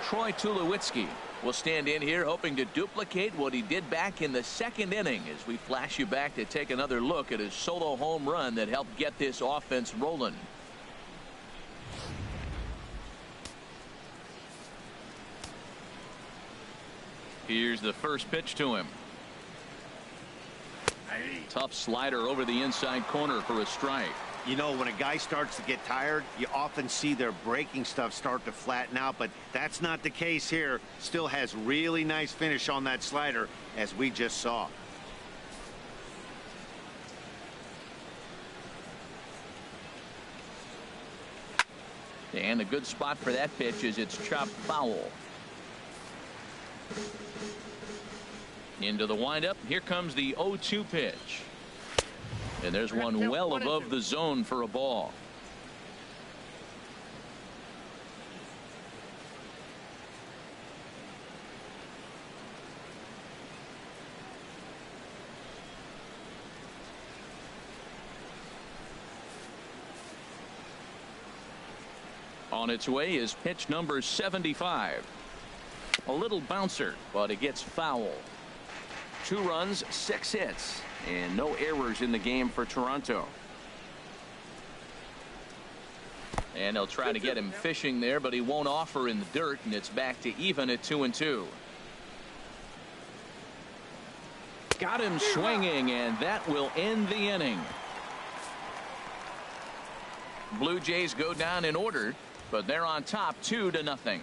Troy Tulowitzki will stand in here hoping to duplicate what he did back in the 2nd inning as we flash you back to take another look at his solo home run that helped get this offense rolling. Here's the first pitch to him. Tough slider over the inside corner for a strike. You know, when a guy starts to get tired, you often see their breaking stuff start to flatten out, but that's not the case here. Still has really nice finish on that slider, as we just saw. And a good spot for that pitch is it's chopped foul. Into the windup. Here comes the 0-2 pitch. And there's one well above the zone for a ball. On its way is pitch number 75. A little bouncer, but it gets foul. 2 runs, 6 hits, and no errors in the game for Toronto. And they'll try to get him fishing there, but he won't offer in the dirt, and it's back to even at 2-2. Got him swinging, and that will end the inning. Blue Jays go down in order, but they're on top 2-0.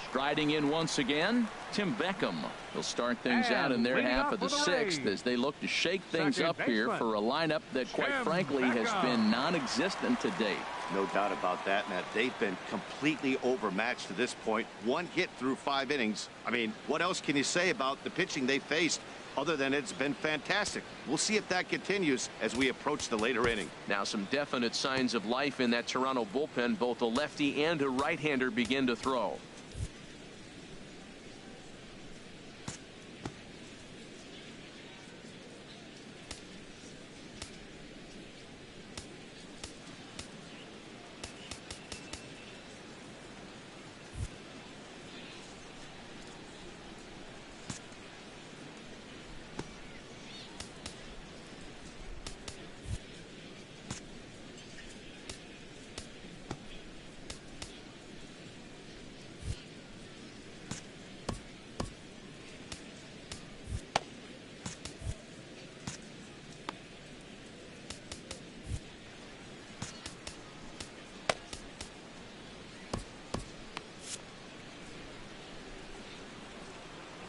Striding in once again, Tim Beckham will start things out in their half of the 6th as they look to shake things up here for a lineup that quite frankly has been non-existent to date. No doubt about that, Matt. They've been completely overmatched to this point. 1 hit through 5 innings. I mean, what else can you say about the pitching they faced other than it's been fantastic? We'll see if that continues as we approach the later inning. Now some definite signs of life in that Toronto bullpen. Both a lefty and a right-hander begin to throw.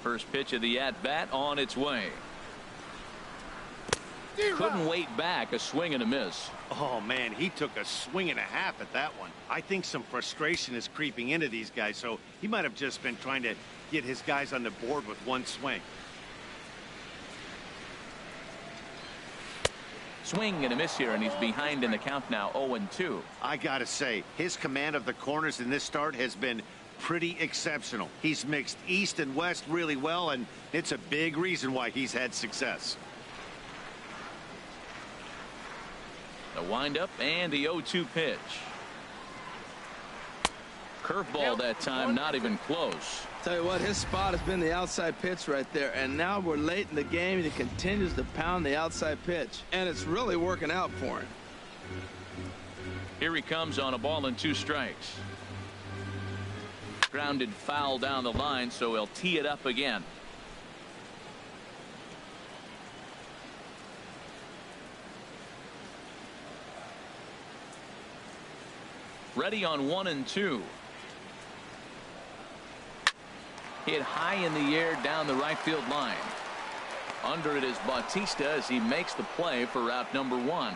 First pitch of the at-bat on its way. Couldn't wait back. A swing and a miss. Oh, man, he took a swing and a half at that one. I think some frustration is creeping into these guys, so he might have just been trying to get his guys on the board with 1 swing. Swing and a miss here, and he's behind in the count now, 0-2. I gotta say, his command of the corners in this start has been pretty exceptional. He's mixed east and west really well, and it's a big reason why he's had success. The windup and the 0-2 pitch. Curveball that time, not even close. Tell you what, his spot has been the outside pitch right there, and now we're late in the game and he continues to pound the outside pitch, and it's really working out for him. Here he comes on a ball and 2 strikes. Grounded foul down the line, so he'll tee it up again. Ready on 1 and 2. Hit high in the air down the right field line. Under it is Bautista as he makes the play for out number 1.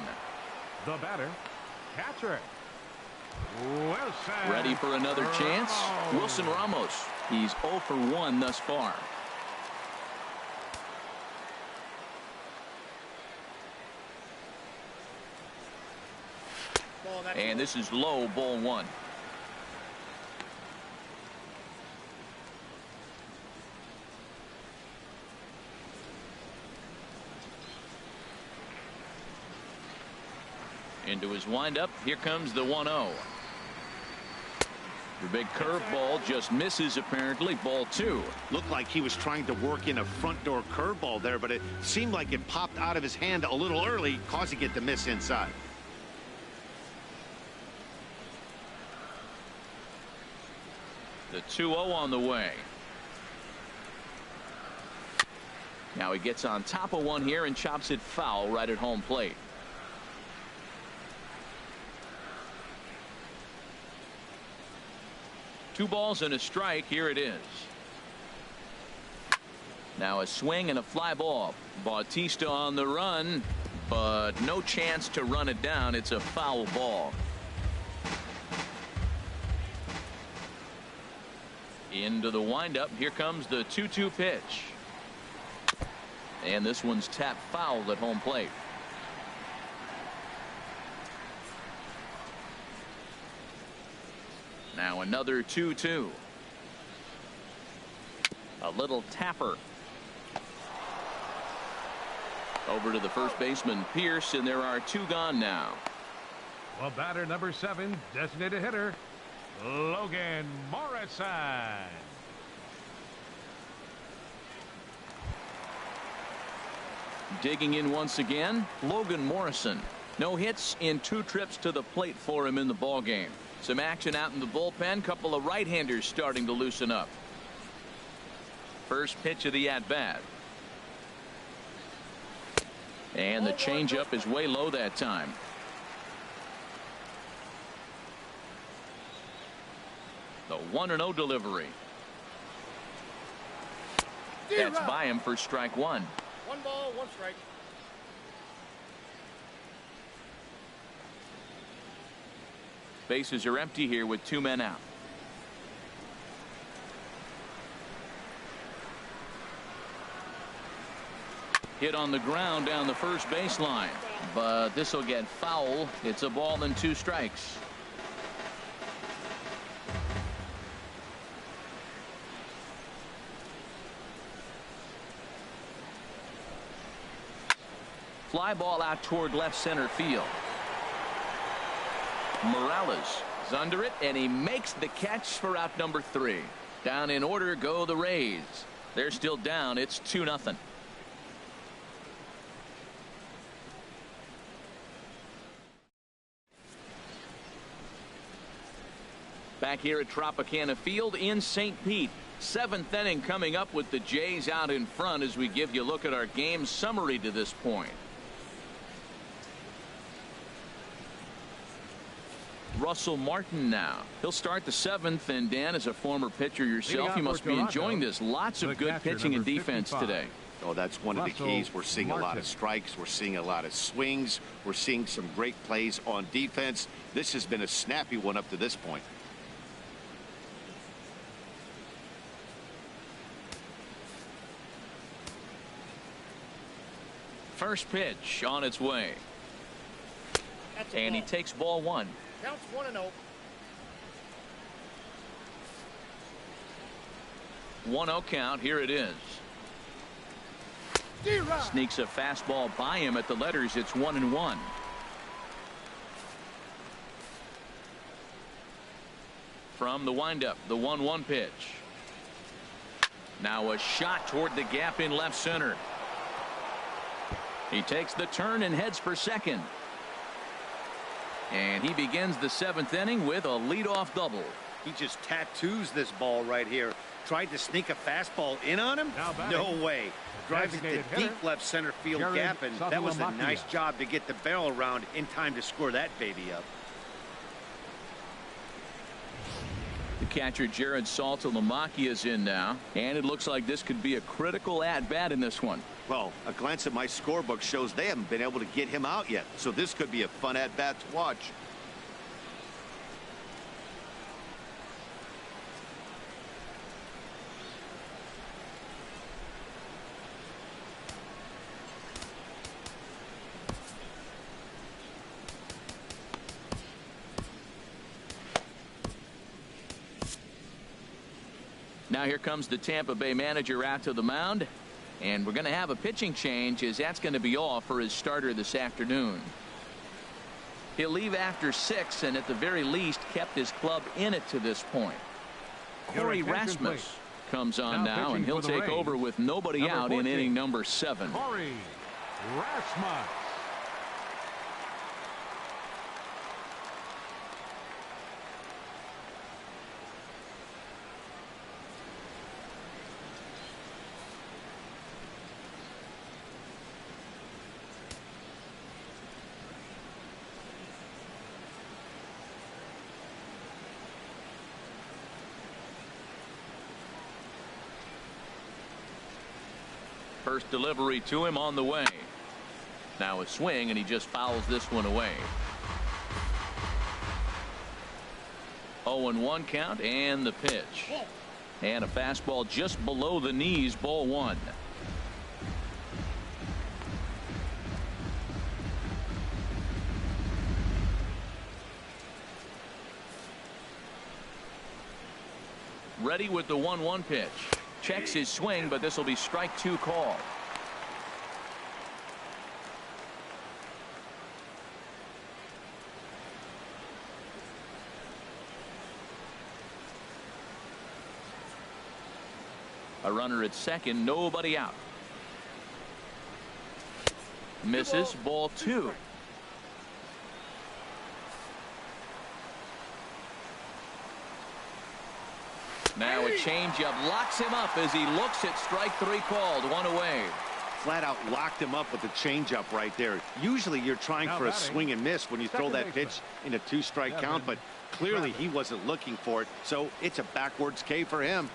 The batter, catcher, Wilson. Ready for another chance? Wilson Ramos. He's 0 for 1 thus far. And this is low, ball 1. Into his windup. Here comes the 1-0. The big curveball just misses, apparently. Ball 2. Looked like he was trying to work in a front door curveball there, but it seemed like it popped out of his hand a little early, causing it to miss inside. The 2-0 on the way. Now he gets on top of one here and chops it foul right at home plate. Two balls and a strike. Here it is. Now a swing and a fly ball. Bautista on the run, but no chance to run it down. It's a foul ball. Into the windup. Here comes the 2-2 pitch. And this one's tapped foul at home plate. Now another 2-2. A little tapper. Over to the first baseman, Pierce, and there are 2 gone now. Well, batter number 7, designated hitter, Logan Morrison. Digging in once again, Logan Morrison. No hits in 2 trips to the plate for him in the ballgame. Some action out in the bullpen. Couple of right-handers starting to loosen up. First pitch of the at-bat. And the changeup is way low that time. The 1-0 delivery. That's by him for strike 1. 1 ball, 1 strike. Bases are empty here with 2 men out. Hit on the ground down the first baseline, but this will get foul. It's a ball and 2 strikes. Fly ball out toward left center field. Morales is under it, and he makes the catch for out number 3. Down in order go the Rays. They're still down. It's 2-0. Back here at Tropicana Field in St. Pete. 7th inning coming up with the Jays out in front as we give you a look at our game summary to this point. Russell Martin now. He'll start the 7th, and Dan, as a former pitcher yourself, you must be enjoying this. Lots of good pitching and defense today. Oh, that's one of the keys. We're seeing a lot of strikes. We're seeing a lot of swings. We're seeing some great plays on defense. This has been a snappy one up to this point. First pitch on its way. And he takes ball 1. Counts 1-0. 1-0 count. Here it is. Sneaks a fastball by him at the letters. It's 1-1. From the windup, the 1-1 pitch. Now a shot toward the gap in left center. He takes the turn and heads for second. And he begins the 7th inning with a leadoff double. He just tattoos this ball right here. Tried to sneak a fastball in on him? No way. Drives it to deep left center field gap, and that was a nice job to get the barrel around in time to score that baby up. The catcher Jared Saltalamacchia is in now, and it looks like this could be a critical at-bat in this one. Well, a glance at my scorebook shows they haven't been able to get him out yet, so this could be a fun at-bat to watch. Now here comes the Tampa Bay manager out to the mound, and we're going to have a pitching change, as that's going to be all for his starter this afternoon. He'll leave after 6, and at the very least kept his club in it to this point. Corey Rasmus comes on now, and he'll take over with nobody out in inning number 7. Corey Rasmus. First delivery to him on the way. Now a swing, and he just fouls this one away. 0-1 count, and the pitch. And a fastball just below the knees, ball 1. Ready with the 1-1 pitch. Checks his swing, but this will be strike 2 call. A runner at second, nobody out. Misses, ball 2. Now a changeup locks him up as he looks at strike 3 called. 1 away. Flat out locked him up with the changeup right there. Usually you're trying for a swing and miss when you throw that pitch in a 2-strike count, but clearly he wasn't looking for it, so it's a backwards K for him.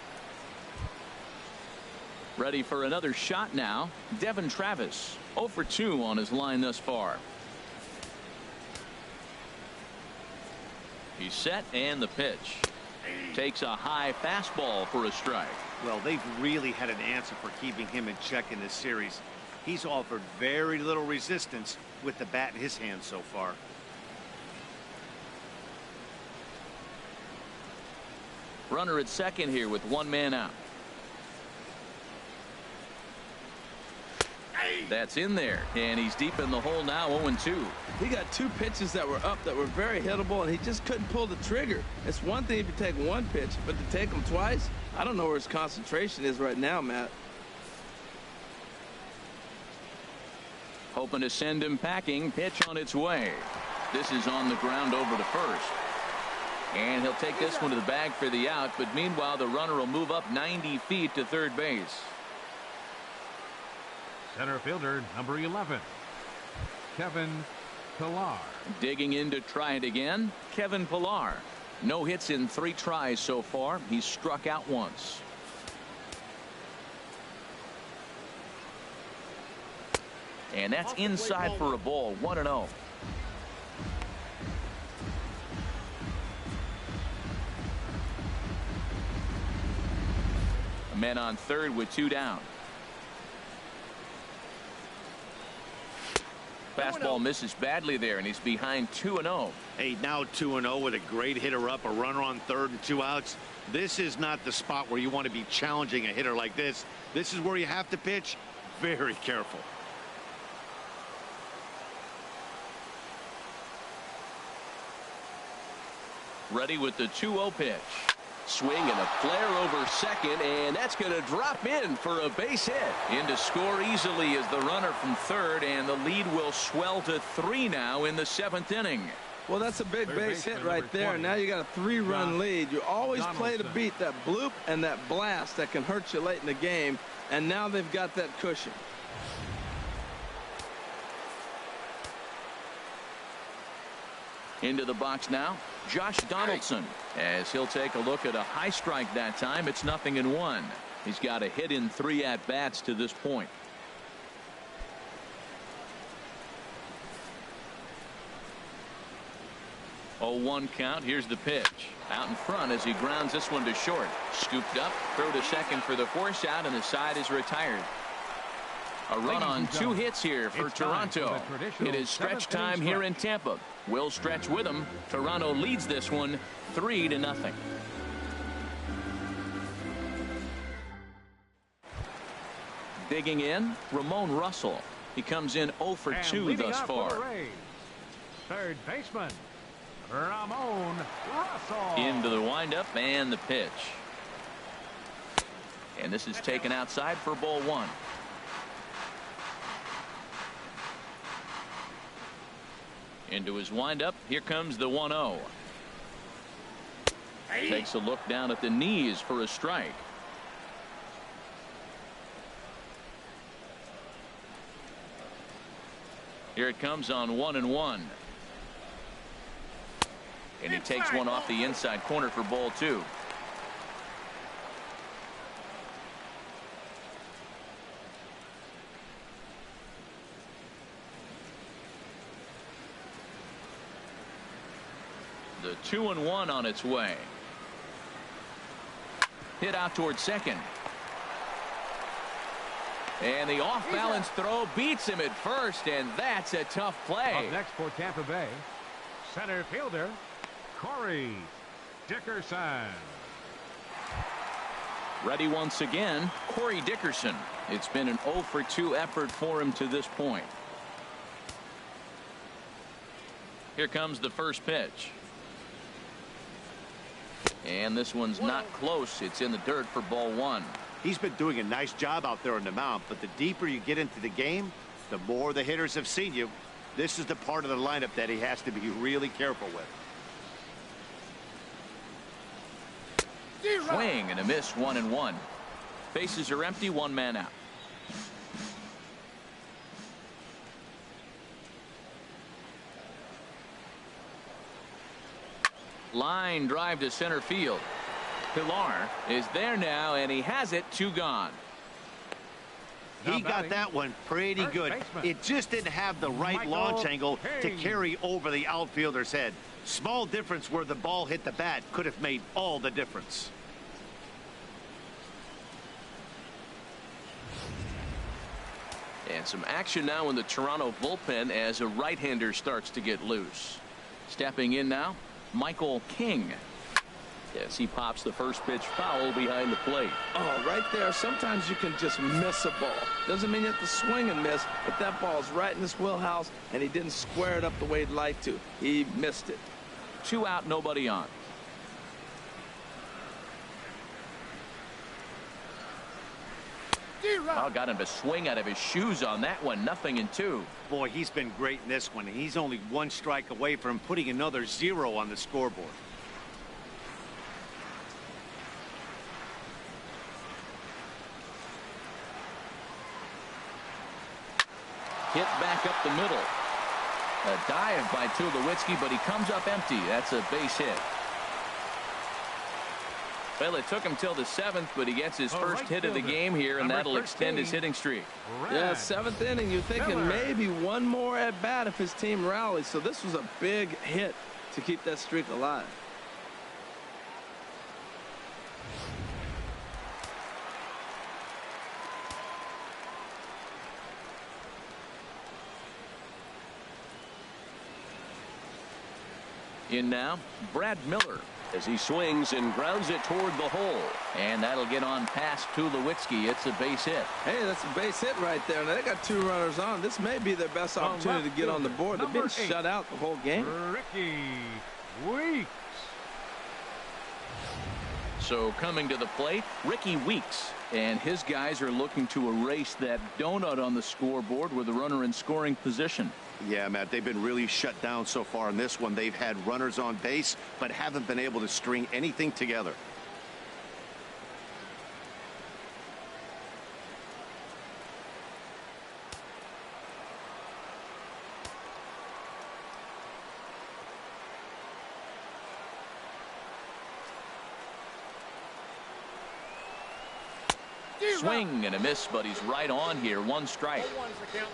Ready for another shot now. Devin Travis 0 for 2 on his line thus far. He's set, and the pitch. Takes a high fastball for a strike. Well, they've really had an answer for keeping him in check in this series. He's offered very little resistance with the bat in his hand so far. Runner at second here with 1 man out. That's in there, and he's deep in the hole now. 0-2. He got 2 pitches that were up that were very hittable, and he just couldn't pull the trigger. It's one thing if you take 1 pitch, but to take them twice, I don't know where his concentration is right now, Matt. Hoping to send him packing. Pitch on its way. This is on the ground over to first. And he'll take this one to the bag for the out, but meanwhile the runner will move up 90 feet to third base. Center fielder number 11, Kevin Pillar. Digging in to try it again, Kevin Pillar. No hits in 3 tries so far. He's struck out once. And that's inside for a ball. 1-0. A man on third with 2 down. Fastball misses badly there, and he's behind 2-0. Hey, now 2-0 with a great hitter up, a runner on third and 2 outs. This is not the spot where you want to be challenging a hitter like this. This is where you have to pitch very careful. Ready with the 2-0 pitch. Swing and a flare over second, and that's going to drop in for a base hit. In to score easily is the runner from third, and the lead will swell to 3 now in the 7th inning. Well, that's a big base hit right there. Now you got a 3-run lead. You always play to beat that bloop and that blast that can hurt you late in the game, and now they've got that cushion. Into the box now, Josh Donaldson, as he'll take a look at a high strike that time. It's 0-1. He's got a hit in 3 at-bats to this point. 0-1 count. Here's the pitch. Out in front as he grounds this one to short. Scooped up, throw to second for the force out, and the side is retired. A run on 2 hits here for Toronto. It is stretch time here in Tampa. Will stretch with them. Toronto leads this one 3-0. Digging in, Ramon Russell. He comes in 0 for 2 thus far. Third baseman, Ramon Russell. Into the windup and the pitch. And this is taken outside for ball 1. Into his windup. Here comes the 1-0. Takes a look down at the knees for a strike. Here it comes on 1-1. And he takes one off the inside corner for ball 2. The 2-1 on its way. Hit out towards second. And the off-balance throw beats him at first, and that's a tough play. Up next for Tampa Bay, center fielder Corey Dickerson. Ready once again, Corey Dickerson. It's been an 0 for 2 effort for him to this point. Here comes the first pitch. And this one's not close. It's in the dirt for ball 1. He's been doing a nice job out there on the mound, but the deeper you get into the game, the more the hitters have seen you. This is the part of the lineup that he has to be really careful with. Swing and a miss, 1-1. Bases are empty, 1 man out. Line drive to center field. Pilar is there now, and he has it. 2 gone. He got that one pretty good. It just didn't have the right launch angle to carry over the outfielder's head. Small difference where the ball hit the bat could have made all the difference. And some action now in the Toronto bullpen as a right-hander starts to get loose. Stepping in now, Michael King. Yes, he pops the first pitch foul behind the plate. Oh, right there. Sometimes you can just miss a ball. Doesn't mean you have to swing and miss, but that ball's right in his wheelhouse, and he didn't square it up the way he'd like to. He missed it. 2 out, nobody on. Oh, got him to swing out of his shoes on that one. 0-2. Boy, he's been great in this one. He's only 1 strike away from putting another 0 on the scoreboard. Hit back up the middle. A dive by Tulowitzki, but he comes up empty. That's a base hit. Well, it took him till the 7th, but he gets his first hit of the game here, and that'll extend his hitting streak. Yeah, 7th inning. You're thinking maybe 1 more at bat if his team rallies. So this was a big hit to keep that streak alive. In now, Brad Miller, as he swings and grounds it toward the hole. And that'll get on past Tulowitzki. It's a base hit. Hey, that's a base hit right there. Now, they got 2 runners on. This may be their best opportunity to get on the board. They've been shut out the whole game. Ricky Weeks. So coming to the plate, Ricky Weeks, and his guys are looking to erase that donut on the scoreboard with a runner in scoring position. Yeah, Matt, they've been really shut down so far in this one. They've had runners on base, but haven't been able to string anything together. Swing and a miss, but he's right on here. 1 strike. 0-1 is the count.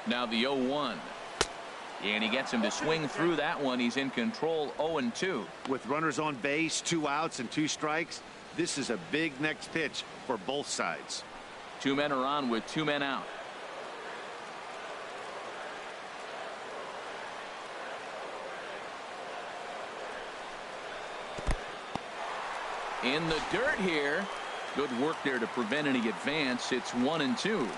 Now the 0-1. And he gets him to swing through that one. He's in control. 0-2. With runners on base, 2 outs and 2 strikes, this is a big next pitch for both sides. 2 men are on with 2 men out. In the dirt here. Good work there to prevent any advance. It's 1-2.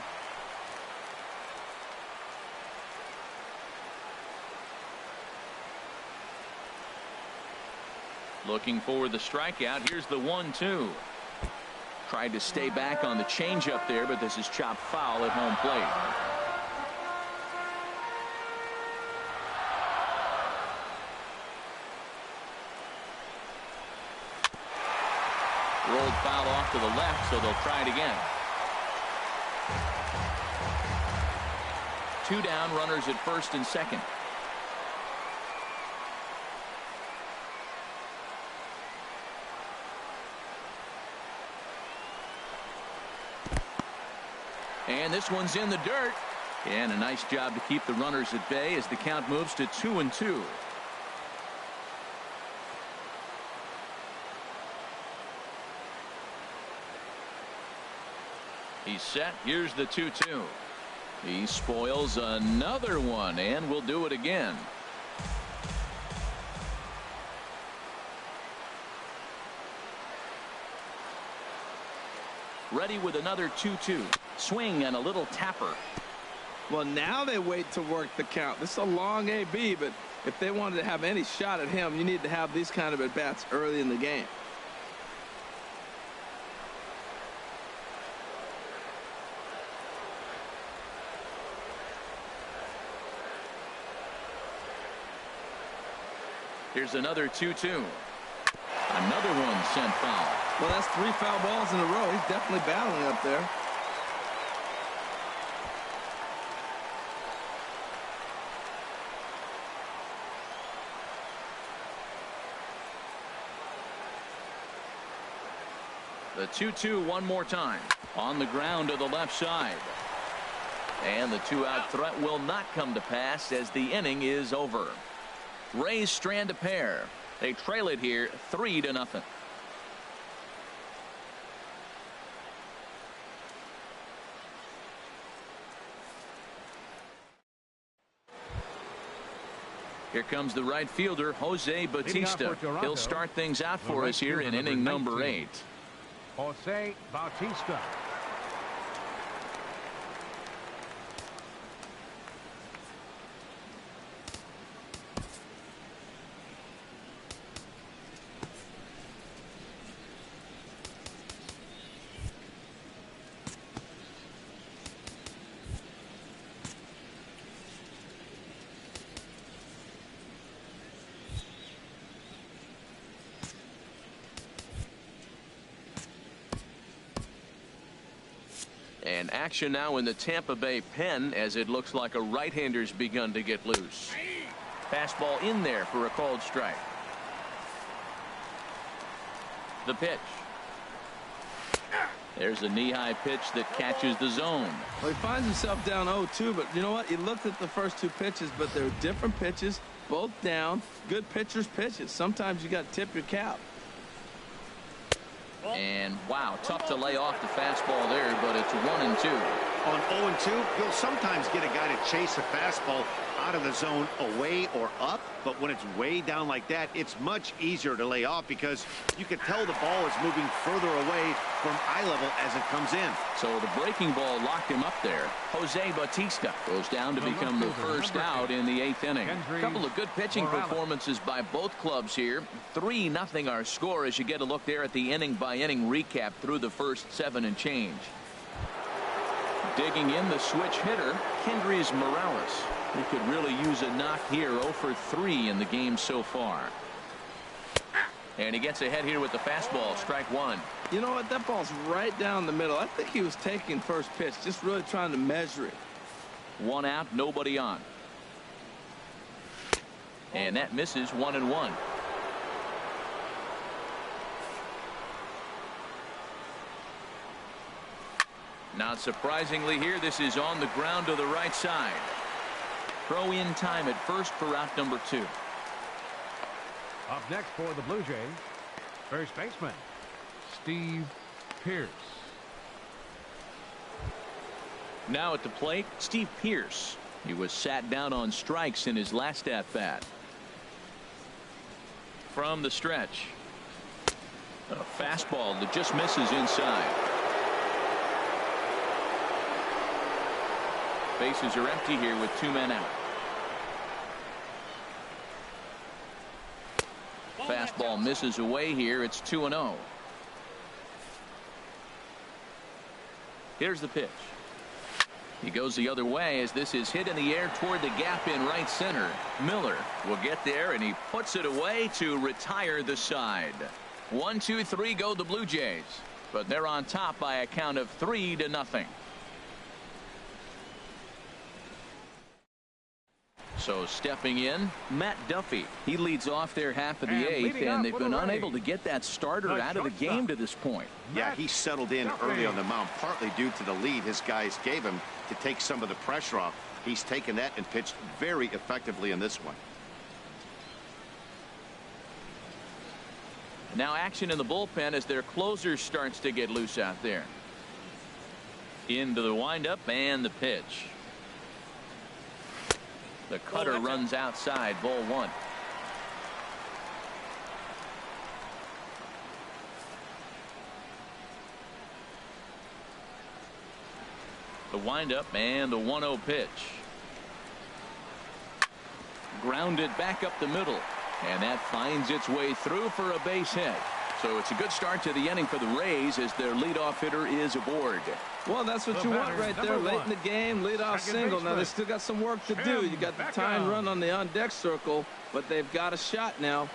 Looking for the strikeout. Here's the 1-2. Tried to stay back on the changeup there, but this is chopped foul at home plate. Rolled foul off to the left, so they'll try it again. 2 down, runners at first and second. And this one's in the dirt. And a nice job to keep the runners at bay as the count moves to 2-2. He's set. Here's the 2-2. He spoils another one, and will do it again. Ready with another 2-2. Swing and a little tapper. Well, now they wait to work the count. This is a long AB, but if they wanted to have any shot at him, you need to have these kind of at-bats early in the game. Here's another 2-2. Another one sent foul. Well, that's 3 foul balls in a row. He's definitely battling up there. The 2-2 one more time. On the ground to the left side. And the 2-out threat will not come to pass as the inning is over. Rays strand a pair. They trail it here 3-0. Here comes the right fielder, Jose Bautista. He'll start things out for us here in inning number 8. Jose Bautista. And action now in the Tampa Bay pen as it looks like a right-hander's begun to get loose. Fastball in there for a called strike. The pitch. There's a knee-high pitch that catches the zone. Well, he finds himself down 0-2, but you know what? He looked at the first 2 pitches, but they're different pitches, both down. Good pitchers' pitches. Sometimes you got to tip your cap. And wow, tough to lay off the fastball there, but it's 1-2. On 0-2, you'll sometimes get a guy to chase a fastball out of the zone away or up, but when it's way down like that, it's much easier to lay off because you can tell the ball is moving further away from eye level as it comes in. So the breaking ball locked him up there. Jose Bautista goes down to become the first out in the 8th inning. A couple of good pitching performances by both clubs here. 3-0 our score as you get a look there at the inning-by-inning recap through the first 7 and change. Digging in the switch hitter, Kendrys Morales. He could really use a knock here. 0 for 3 in the game so far. And he gets ahead here with the fastball. Strike 1. You know what? That ball's right down the middle. I think he was taking first pitch, just really trying to measure it. 1 out, nobody on. And that misses. 1-1. Not surprisingly here, this is on the ground to the right side. Throw in time at first for out number 2. Up next for the Blue Jays, first baseman, Steve Pearce. Now at the plate, Steve Pearce. He was sat down on strikes in his last at-bat. From the stretch. A fastball that just misses inside. Bases are empty here with 2 men out. Fastball misses away here. It's 2-0. Here's the pitch. He goes the other way as this is hit in the air toward the gap in right center. Miller will get there and he puts it away to retire the side. 1, 2, 3 go the Blue Jays, but they're on top by a count of 3-0. So stepping in, Matt Duffy. He leads off their half of the 8th, and they've been unable to get that starter out of the game to this point. Yeah, he settled in early on the mound, partly due to the lead his guys gave him to take some of the pressure off. He's taken that and pitched very effectively in this one. Now action in the bullpen as their closer starts to get loose out there. Into the windup and the pitch. The cutter runs outside. Ball 1. The windup and the 1-0 pitch. Grounded back up the middle, and that finds its way through for a base hit. So it's a good start to the inning for the Rays as their leadoff hitter is aboard. Well, that's what you want right there late in the game. Leadoff single. Now they still got some work to do. You got the tying run on the on deck circle, but they've got a shot now.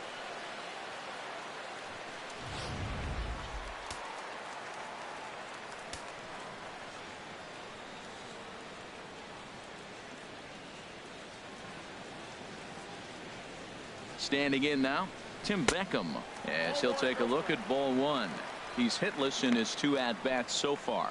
Standing in now, Tim Beckham, as he'll take a look at ball 1. He's hitless in his 2 at-bats so far.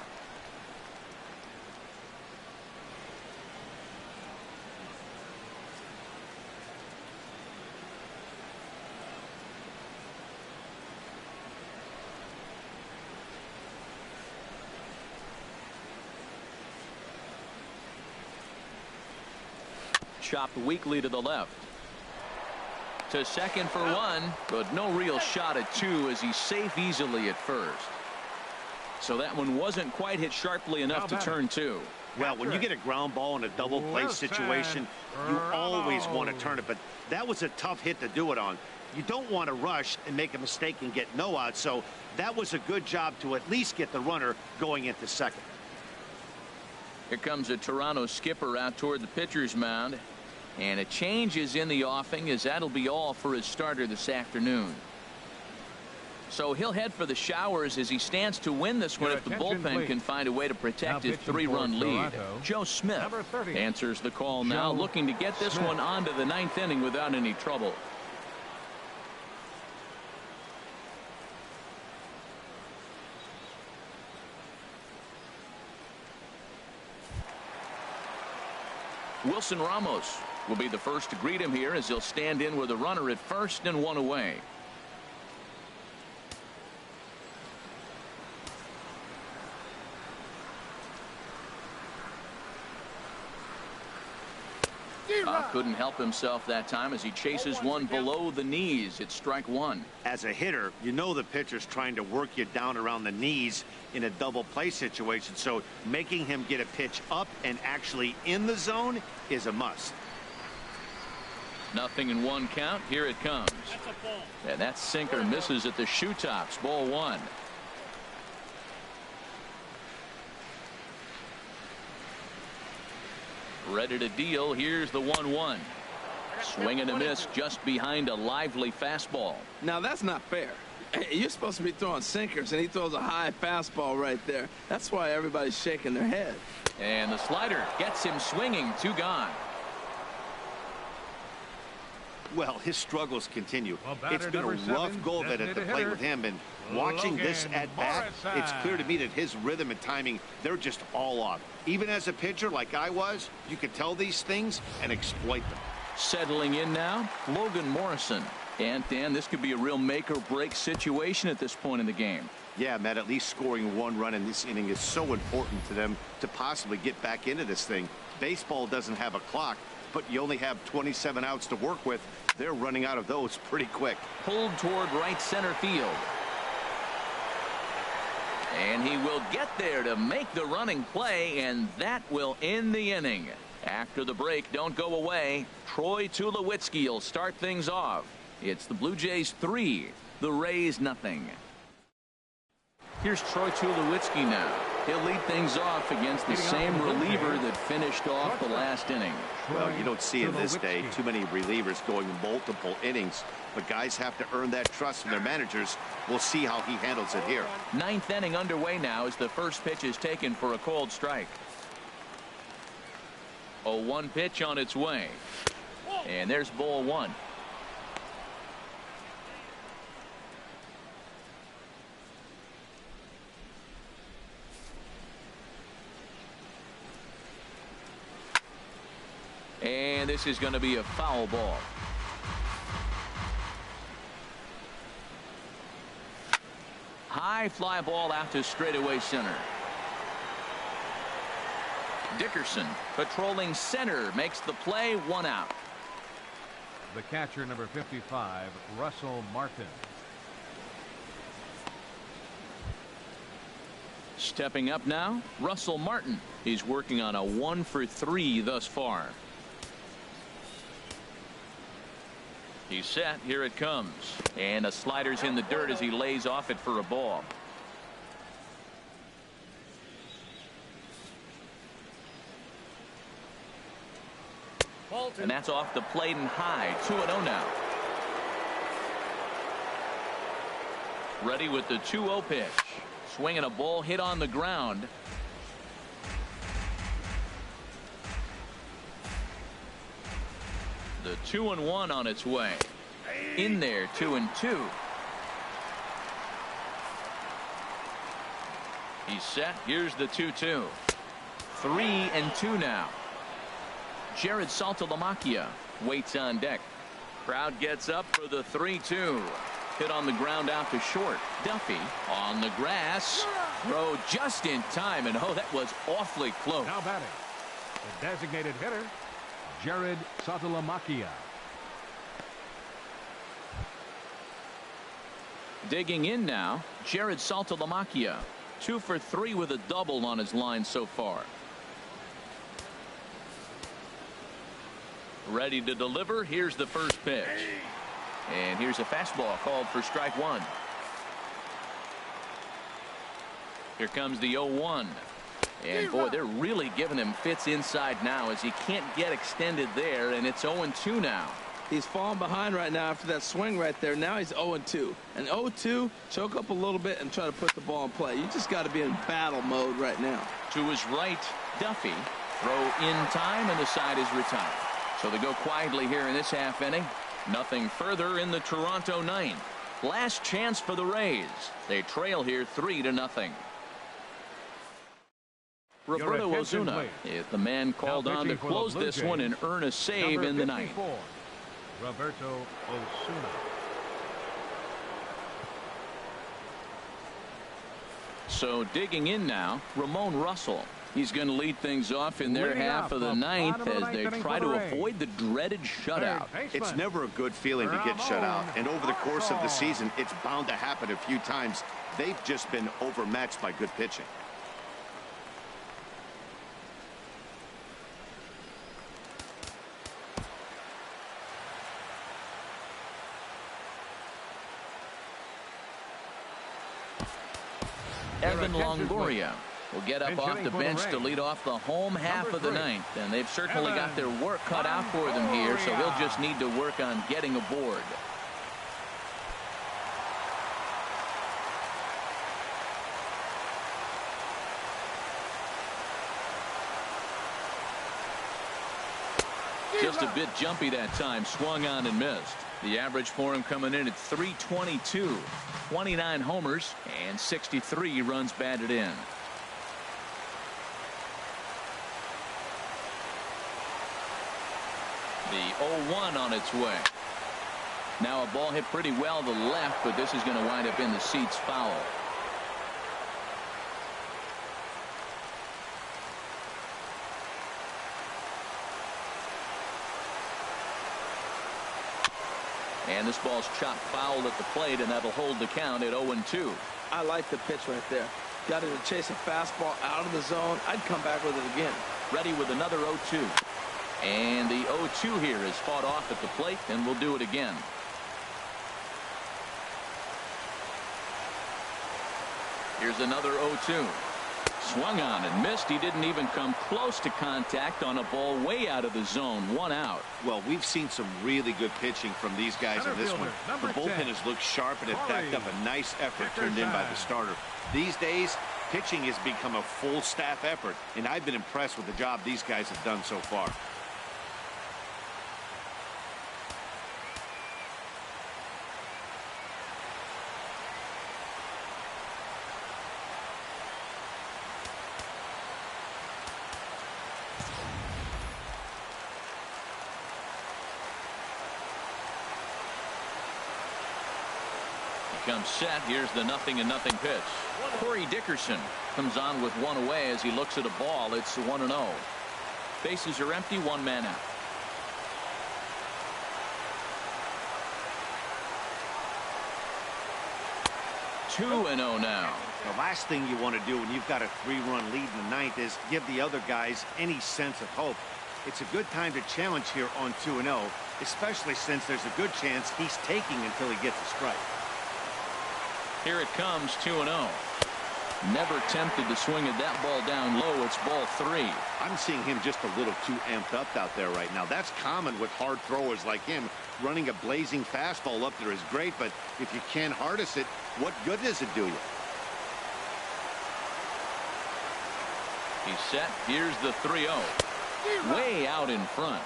Chopped weakly to the left. To second for 1, but no real shot at 2 as he's safe easily at first. So that one wasn't quite hit sharply enough to turn 2. Well, when you get a ground ball in a double play situation, you always want to turn it, but that was a tough hit to do it on. You don't want to rush and make a mistake and get no out, so that was a good job to at least get the runner going into second. Here comes a Toronto skipper out toward the pitcher's mound. And a change is in the offing as that'll be all for his starter this afternoon. So he'll head for the showers as he stands to win this one if the bullpen can find a way to protect his 3-run lead. Joe Smith answers the call now, looking to get this one onto the 9th inning without any trouble. Wilson Ramos will be the first to greet him here as he'll stand in with a runner at first and 1 away. Couldn't help himself that time as he chases one below the knees. It's strike one. As a hitter, you know the pitcher's trying to work you down around the knees in a double play situation, so making him get a pitch up and actually in the zone is a must. Nothing in one count. Here it comes. And that sinker misses at the shoe tops. Ball one. Ready to deal. Here's the 1-1. Swing and a miss just behind a lively fastball. Now that's not fair. You're supposed to be throwing sinkers, and he throws a high fastball right there. That's why everybody's shaking their head. And the slider gets him swinging. Two gone. Well, his struggles continue. Well, it's been a rough go of it at the plate with him, and watching this at bat, it's clear to me that his rhythm and timing, they're just all off. Even as a pitcher like I was, you could tell these things and exploit them. Settling in now, Logan Morrison. And Dan, this could be a real make or break situation at this point in the game. Yeah, Matt, at least scoring one run in this inning is so important to them to possibly get back into this thing. Baseball doesn't have a clock, but you only have 27 outs to work with. They're running out of those pretty quick. Pulled toward right center field. And he will get there to make the running play, and that will end the inning. After the break, don't go away. Troy Tulowitzki will start things off. It's the Blue Jays 3, the Rays nothing. Here's Troy Tulowitzki now. He'll lead things off against the same reliever that finished off the last inning. Well, you don't see in this day too many relievers going multiple innings, but guys have to earn that trust from their managers. We'll see how he handles it here. Ninth inning underway now as the first pitch is taken for a called strike. 0-1 pitch on its way. And there's ball one. And this is going to be a foul ball. High fly ball out to straightaway center. Dickerson patrolling center makes the play. One out. The catcher, number 55, Russell Martin. Stepping up now, Russell Martin. He's working on a 1-for-3 thus far. He's set. Here it comes. And a slider's in the dirt as he lays off it for a ball. And that's off the plate and high. 2-0 now. Ready with the 2-0 pitch. Swinging a ball hit on the ground. The 2-1 on its way. In there, 2-2. He's set. Here's the 2-2. 3-2 now. Jared Saltalamacchia waits on deck. Crowd gets up for the 3-2. Hit on the ground out to short. Duffy on the grass. Throw just in time, and oh, that was awfully close. Now batting, the designated hitter, Jared Saltalamacchia. Digging in now, Jared Saltalamacchia. 2-for-3 with a double on his line so far. Ready to deliver. Here's the first pitch. And here's a fastball called for strike one. Here comes the 0-1. And boy, they're really giving him fits inside now as he can't get extended there, and it's 0-2 now. He's falling behind right now after that swing right there. Now he's 0-2. And 0-2, choke up a little bit and try to put the ball in play. You just got to be in battle mode right now. To his right, Duffy. Throw in time, and the side is retired. So they go quietly here in this half inning. Nothing further in the Toronto ninth. Last chance for the Rays. They trail here 3-0. Roberto Ozuna is the man called on to close this one and earn a save in the ninth. Roberto Osuna. So digging in now, Ramon Russell. He's going to lead things off in their half of the ninth as they try to avoid the dreaded shutout. It's never a good feeling to get shut out, and over the course of the season, it's bound to happen a few times. They've just been overmatched by good pitching. Evan Longoria will get up off the bench to lead off the home half of the ninth, and they've certainly got their work cut out for them here, so he'll just need to work on getting aboard. Just a bit jumpy that time, swung on and missed. The average for him coming in at 322, 29 homers, and 63 runs batted in. The 0-1 on its way. Now a ball hit pretty well to the left, but this is going to wind up in the seats foul. And this ball's chopped foul at the plate, and that'll hold the count at 0-2. I like the pitch right there. Got him to chase a fastball out of the zone. I'd come back with it again. Ready with another 0-2. And the 0-2 here is fought off at the plate, and we'll do it again. Here's another 0-2. Swung on and missed. He didn't even come close to contact on a ball way out of the zone. One out. Well, we've seen some really good pitching from these guys in this one. The bullpen has looked sharp, and it backed up a nice effort turned in by the starter. These days, pitching has become a full staff effort, and I've been impressed with the job these guys have done so far. Comes set. Here's the 0-0 pitch. Corey Dickerson comes on with one away as he looks at a ball. It's 1-0. Bases are empty, one man out. Two and 0 now. The last thing you want to do when you've got a 3-run lead in the ninth is give the other guys any sense of hope. It's a good time to challenge here on 2-0, especially since there's a good chance he's taking until he gets a strike. Here it comes, 2-0. Never tempted to swing at that ball down low. It's ball 3. I'm seeing him just a little too amped up out there right now. That's common with hard throwers like him. Running a blazing fastball up there is great, but if you can't harness it, what good does it do you? He's set. Here's the 3-0. Way out in front.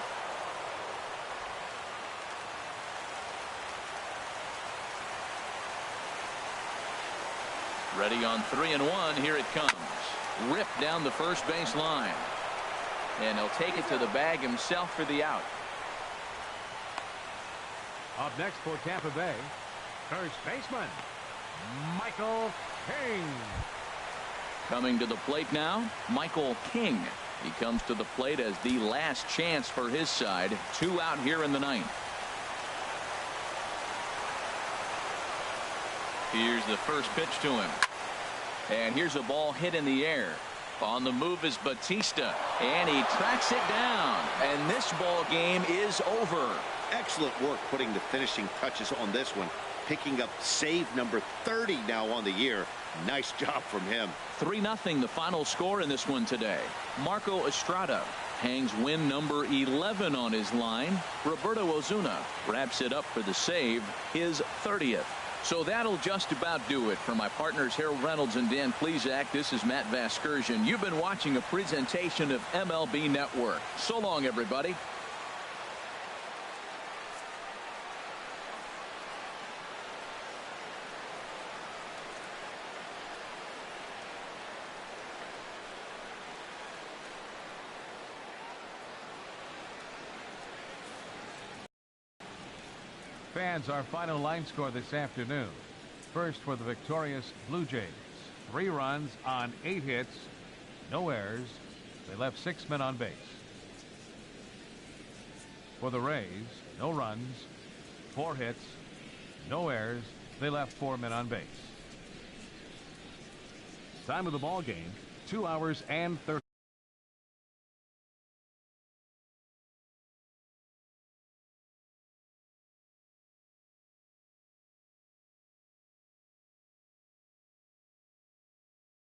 Ready on 3-1. Here it comes. Ripped down the first base line. And he'll take it to the bag himself for the out. Up next for Tampa Bay, first baseman, Michael King. Coming to the plate now, Michael King. He comes to the plate as the last chance for his side. 2 out here in the ninth. Here's the first pitch to him. And here's a ball hit in the air. On the move is Batista. And he tracks it down. And this ball game is over. Excellent work putting the finishing touches on this one. Picking up save number 30 now on the year. Nice job from him. 3-0 the final score in this one today. Marco Estrada hangs win number 11 on his line. Roberto Ozuna wraps it up for the save, his 30th. So that'll just about do it. For my partners Harold Reynolds and Dan Plesac, this is Matt Vasgersian. You've been watching a presentation of MLB Network. So long, everybody. Fans, our final line score this afternoon. First for the victorious Blue Jays. 3 runs on 8 hits. no errors. They left 6 men on base. For the Rays, no runs, 4 hits, no errors. They left 4 men on base. Time of the ball game, 2 hours and 30.